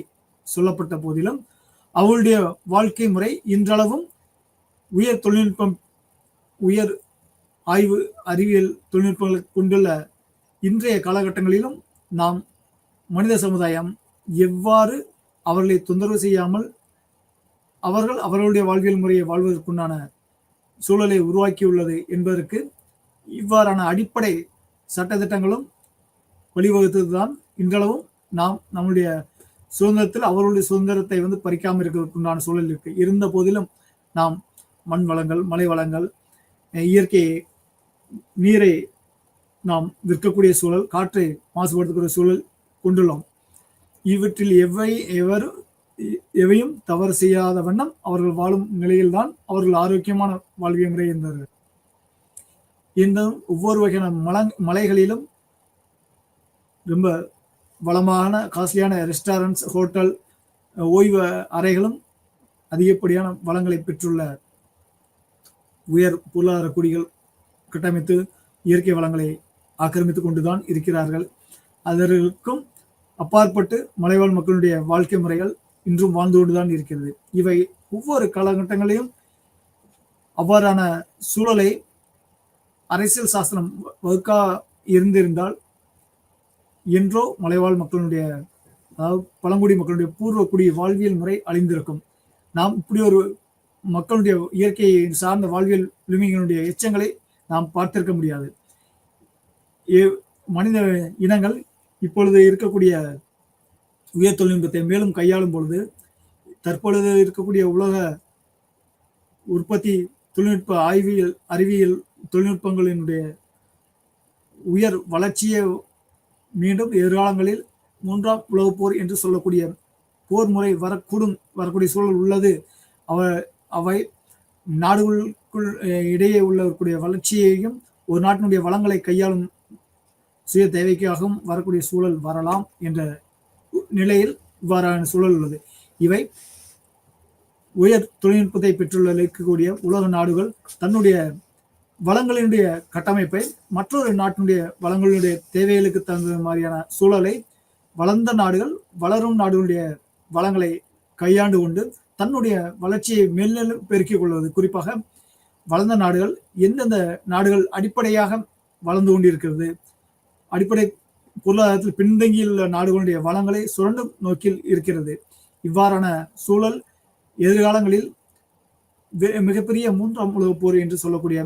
சொல்லப்பட்ட போதிலும் அவளுடைய வாழ்க்கை முறை இன்றளவும் உயர் தொழில்நுட்பம், உயர் ஆய்வு அறிவியல் தொழில்நுட்பங்களை கொண்டுள்ள இன்றைய காலகட்டங்களிலும் நாம் மனித சமுதாயம் எவ்வாறு அவர்களை தொந்தரவு செய்யாமல் அவர்கள் அவர்களுடைய வாழ்வியல் முறையை வாழ்வதற்குண்டான சூழலை உருவாக்கியுள்ளது என்பதற்கு இவ்வாறான அடிப்படை சட்டத்திட்டங்களும் வழிவகுத்ததுதான் இன்றளவும் நாம் நம்முடைய சுதந்திரத்தில் அவர்களுடைய சுதந்திரத்தை பறிக்காமல் இருக்கிறதுக்குண்டான சூழல் இருக்கு. இருந்த போதிலும் நாம் மண் வளங்கள், மலை வளங்கள், இயற்கை நீரை நாம் விற்கக்கூடிய சூழல், காற்றை மாசுபடுத்தக்கூடிய சூழல் கொண்டுள்ளோம். இவற்றில் எவையும் தவறு செய்யாத வண்ணம் அவர்கள் வாழும் நிலையில்தான் அவர்கள் ஆரோக்கியமான வாழ்விய முறை என்பது. இன்னும் ஒவ்வொரு வகையான மலைகளிலும் ரொம்ப வளமான காஸ்ட்லியான ரெஸ்டாரண்ட்ஸ், ஹோட்டல், ஓய்வு அறைகளும் அதிகப்படியான வளங்களை பெற்றுள்ள உயர் பொருளாதார குடிகள் கட்டமைத்து இயற்கை வளங்களை ஆக்கிரமித்துக் கொண்டுதான் இருக்கிறார்கள். அதற்கும் அப்பாற்பட்டு மலைவாழ் மக்களுடைய வாழ்க்கை முறைகள் இன்றும் வாழ்ந்து கொண்டுதான் இருக்கிறது. இவை ஒவ்வொரு காலகட்டங்களையும் அவ்வாறான சூழலை அரசியல் சாசனம் வகுக்கா இருந்திருந்தால் என்றோ மலைவாழ் மக்களுடைய, அதாவது பழங்குடி மக்களுடைய பூர்வக்குடி வாழ்வியல் முறை அழிந்திருக்கும். நாம் இப்படி ஒரு மக்களுடைய இயற்கையை சார்ந்த வாழ்வியல் விளிம்புகளுடைய எச்சங்களை நாம் பார்த்திருக்க முடியாது. மனித இனங்கள் இப்பொழுது இருக்கக்கூடிய உயர் தொழில்நுட்பத்தை மேலும் கையாளும் பொழுது தற்பொழுது இருக்கக்கூடிய உலக உற்பத்தி தொழில்நுட்ப அறிவியல் தொழில்நுட்பங்களினுடைய உயர் வளர்ச்சியை மீண்டும் எதிர்காலங்களில் 3ஆம் உலகப் போர் என்று சொல்லக்கூடிய போர் முறை வரக்கூடிய சூழல் உள்ளது. அவை நாடுகளுக்குள் இடையே உள்ளக்கூடிய வளர்ச்சியையும் ஒரு நாட்டினுடைய வளங்களை கையாளும் சுய தேவைக்காகவும் வரக்கூடிய சூழல் வரலாம் என்ற நிலையில் இவ்வாறான சூழல் உள்ளது. இவை உயர் தொழில்நுட்பத்தை பெற்றுள்ள உலக நாடுகள் தன்னுடைய வளங்களினுடைய கட்டமைப்பை மற்றொரு நாட்டினுடைய வளங்களுடைய தேவைகளுக்கு தகுந்த மாதிரியான சூழலை வளர்ந்த நாடுகள் வளரும் நாடுகளுடைய வளங்களை கையாண்டு கொண்டு தன்னுடைய வளர்ச்சியை மேலும் பெருக்கிக் கொள்வது. குறிப்பாக வளர்ந்த நாடுகள் எந்தெந்த நாடுகள் அடிப்படையாக வளர்ந்து கொண்டிருக்கிறது, அடிப்படை பொருளாதாரத்தில் பின்தங்கியுள்ள நாடுகளுடைய வளங்களை சுரண்டும் நோக்கில் இருக்கிறது. இவ்வாறான சூழல் எதிர்காலங்களில் மிகப்பெரிய 3ஆம் உலகப் போர் என்று சொல்லக்கூடிய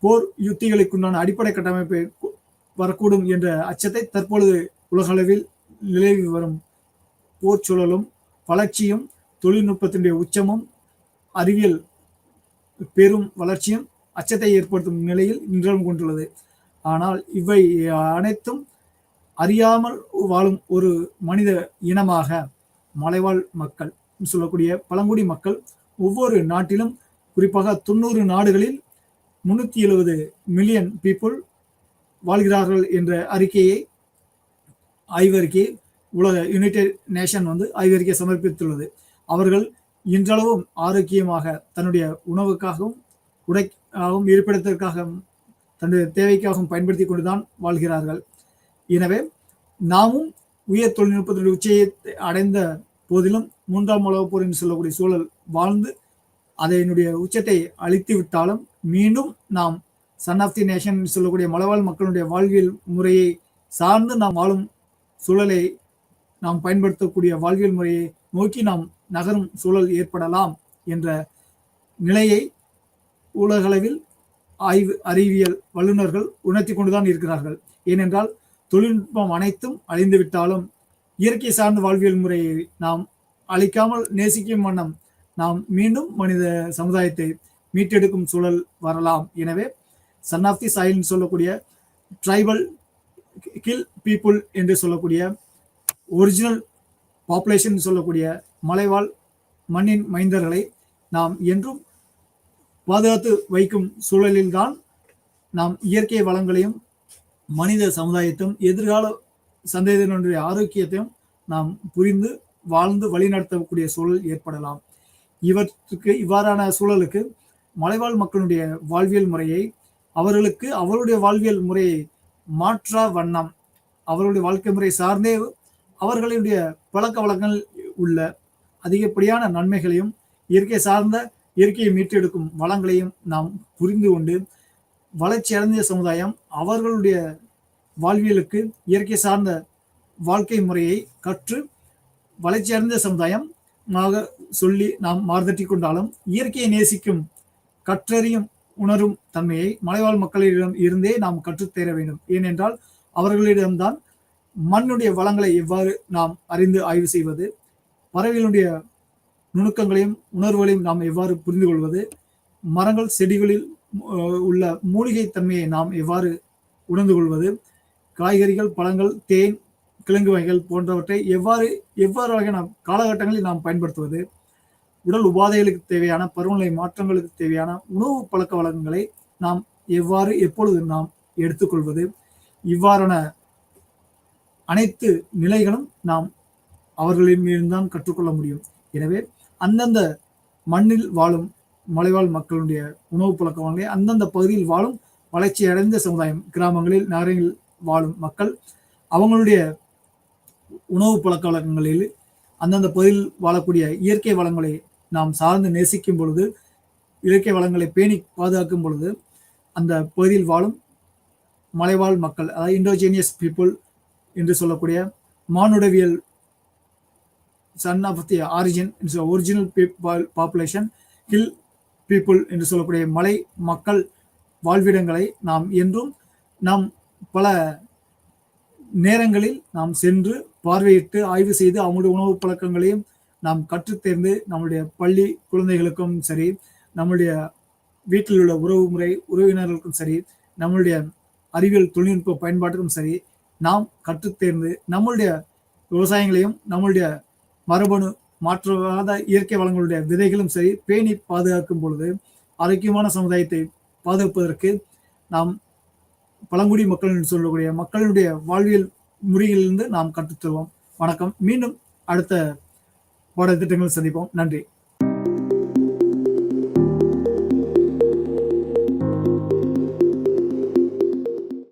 போர் யுத்திகளுக்குண்டான அடிப்படை கட்டமைப்பை வரக்கூடும் என்ற அச்சத்தை தற்பொழுது உலக அளவில் நிலவி வரும் போர் சூழலும் வளர்ச்சியும் தொழில்நுட்பத்தினுடைய உச்சமும் அறிவியல் பெரும் வளர்ச்சியும் அச்சத்தை ஏற்படுத்தும் நிலையில் இன்றும் கொண்டுள்ளது. ஆனால் இவை அனைத்தும் அறியாமல் வாழும் ஒரு மனித இனமாக மலைவாழ் மக்கள் சொல்லக்கூடிய பழங்குடி மக்கள் ஒவ்வொரு நாட்டிலும் குறிப்பாக 90 நாடுகளில் 370 மில்லியன் பீப்புள் வாழ்கிறார்கள் என்ற ஆய்வறிக்கையை உலக யுனைடெட் நேஷன் ஆய்வறிக்கை சமர்ப்பித்துள்ளது. அவர்கள் இன்றளவும் ஆரோக்கியமாக தன்னுடைய உணவுக்காகவும் உடைக்காகவும் இருப்பிடத்திற்காகவும் தன்னுடைய தேவைக்காகவும் பயன்படுத்தி கொண்டுதான் வாழ்கிறார்கள். எனவே நாமும் உயர் தொழில்நுட்பத்தினுடைய உச்சையை அடைந்த போதிலும் 3ஆம் உலகப் போர் என்று சொல்லக்கூடிய சூழல் வாழ்ந்து அதனுடைய உச்சத்தை அழித்து விட்டாலும் மீண்டும் நாம் சன் ஆஃப் தி நேஷன் சொல்லக்கூடிய மலைவாழ் மக்களுடைய வாழ்வியல் முறையை சார்ந்து நாம் வாழும் சூழலை நாம் பயன்படுத்தக்கூடிய வாழ்வியல் முறையை நோக்கி நாம் நகரும் சூழல் ஏற்படலாம் என்ற நிலையை உலகளவில் அறிவியல் வல்லுநர்கள் உணர்த்தி கொண்டுதான் இருக்கிறார்கள். ஏனென்றால் தொழில்நுட்பம் அனைத்தும் அழிந்துவிட்டாலும் இயற்கை சார்ந்த வாழ்வியல் முறையை நாம் அழிக்காமல் நேசிக்கும் வண்ணம் நாம் மீண்டும் மனித சமுதாயத்தை மீட்டெடுக்கும் சூழல் வரலாம். எனவே சன் ஆஃப் தி சாயில் சொல்லக்கூடிய ட்ரைபல் கில் பீப்புள் என்று சொல்லக்கூடிய ஒரிஜினல் பாப்புலேஷன் சொல்லக்கூடிய மலைவாழ் மண்ணின் மைந்தர்களை நாம் என்றும் பாதுகாத்து வைக்கும் சூழலில்தான் நாம் இயற்கை வளங்களையும் மனித சமுதாயத்தையும் எதிர்கால சந்ததியினருடைய ஆரோக்கியத்தையும் நாம் புரிந்து வாழ்ந்து வழிநடத்தக்கூடிய சூழல் ஏற்படலாம். இவ்வாறான சூழலுக்கு மலைவாழ் மக்களுடைய வாழ்வியல் முறையை அவருடைய வாழ்வியல் முறையை மாற்றா வண்ணம் அவருடைய வாழ்க்கை முறை சார்ந்தே அவர்களுடைய பழக்க வழக்கங்கள் உள்ள அதிகப்படியான நன்மைகளையும் இயற்கை சார்ந்த இயற்கையை மீட்டெடுக்கும் வளங்களையும் நாம் புரிந்து கொண்டு வளர்ச்சி அடைந்த சமுதாயம் அவர்களுடைய வாழ்வியலுக்கு இயற்கை சார்ந்த வாழ்க்கை முறையை கற்று வளர்ச்சி அடைந்த சமுதாயம் சொல்லி நாம் மாறுதட்டி கொண்டாலும் இயற்கையை நேசிக்கும் கற்றறியும் உணரும் தன்மையை மலைவாழ் மக்களிடம் இருந்தே நாம் கற்றுத்தேர வேண்டும். ஏனென்றால் அவர்களிடம்தான் மண்ணுடைய வளங்களை எவ்வாறு நாம் அறிந்து ஆய்வு செய்வது, பறவைகளுடைய நுணுக்கங்களையும் உணர்வுகளையும் நாம் எவ்வாறு புரிந்து கொள்வது, மரங்கள் செடிகளில் உள்ள மூலிகை தன்மையை நாம் எவ்வாறு உணர்ந்து கொள்வது, காய்கறிகள் பழங்கள் தேன் கிழங்கு வகைகள் போன்றவற்றை எவ்வாறு வகையான காலகட்டங்களில் நாம் பயன்படுத்துவது, உடல் உபாதைகளுக்கு தேவையான பருவநிலை மாற்றங்களுக்கு தேவையான உணவு பழக்க வழக்கங்களை நாம் எவ்வாறு எப்பொழுது நாம் எடுத்துக்கொள்வது, இவ்வாறான அனைத்து நிலைகளும் நாம் அவர்களின் மீதுதான் கற்றுக்கொள்ள முடியும். எனவே அந்தந்த மண்ணில் வாழும் மலைவாழ் மக்களுடைய உணவு பழக்க வழக்கங்களை அந்தந்த பகுதியில் வாழும் வளர்ச்சி அடைந்த சமுதாயம் கிராமங்களில் நகரங்களில் வாழும் மக்கள் அவங்களுடைய உணவு பழக்க வழக்கங்களில் அந்தந்த பகுதியில் வாழக்கூடிய இயற்கை வளங்களை நாம் சார்ந்து நேசிக்கும் பொழுது, இயற்கை வளங்களை பேணி பாதுகாக்கும் பொழுது அந்த பகுதியில் வாழும் மலைவாழ் மக்கள் அதாவது இண்டோஜீனியஸ் பீப்புள் என்று சொல்லக்கூடிய மானுடவியல் son of the origin original population hill people என்று சொல்லக்கூடிய மலை மக்கள் வாழ்விடங்களை நாம் என்றும் நாம் பல நேரங்களில் நாம் சென்று பார்வையிட்டு ஆய்வு செய்து அவங்களுடைய உணவு பழக்கங்களையும் நாம் கற்றுத்தேர்ந்து நம்முடைய பள்ளி குழந்தைகளுக்கும் சரி, நம்முடைய வீட்டில் உள்ள உறவினர்களுக்கும் சரி, நம்மளுடைய அறிவியல் தொழில்நுட்ப பயன்பாட்டுக்கும் சரி நாம் கற்றுத்தேர்ந்து நம்மளுடைய விவசாயங்களையும் நம்மளுடைய மரபணு மாற்றாத இயற்கை வளங்களுடைய விதைகளும் சரி பேணி பாதுகாக்கும் பொழுது ஆரோக்கியமான சமுதாயத்தை பாதுகாப்பதற்கு நாம் பழங்குடி மக்கள் என்று சொல்லக்கூடிய மக்களுடைய வாழ்வியல் முறையிலிருந்து நாம் கற்றுத்தருவோம். வணக்கம். மீண்டும் அடுத்த பாடத்திட்டங்களில் சந்திப்போம். நன்றி.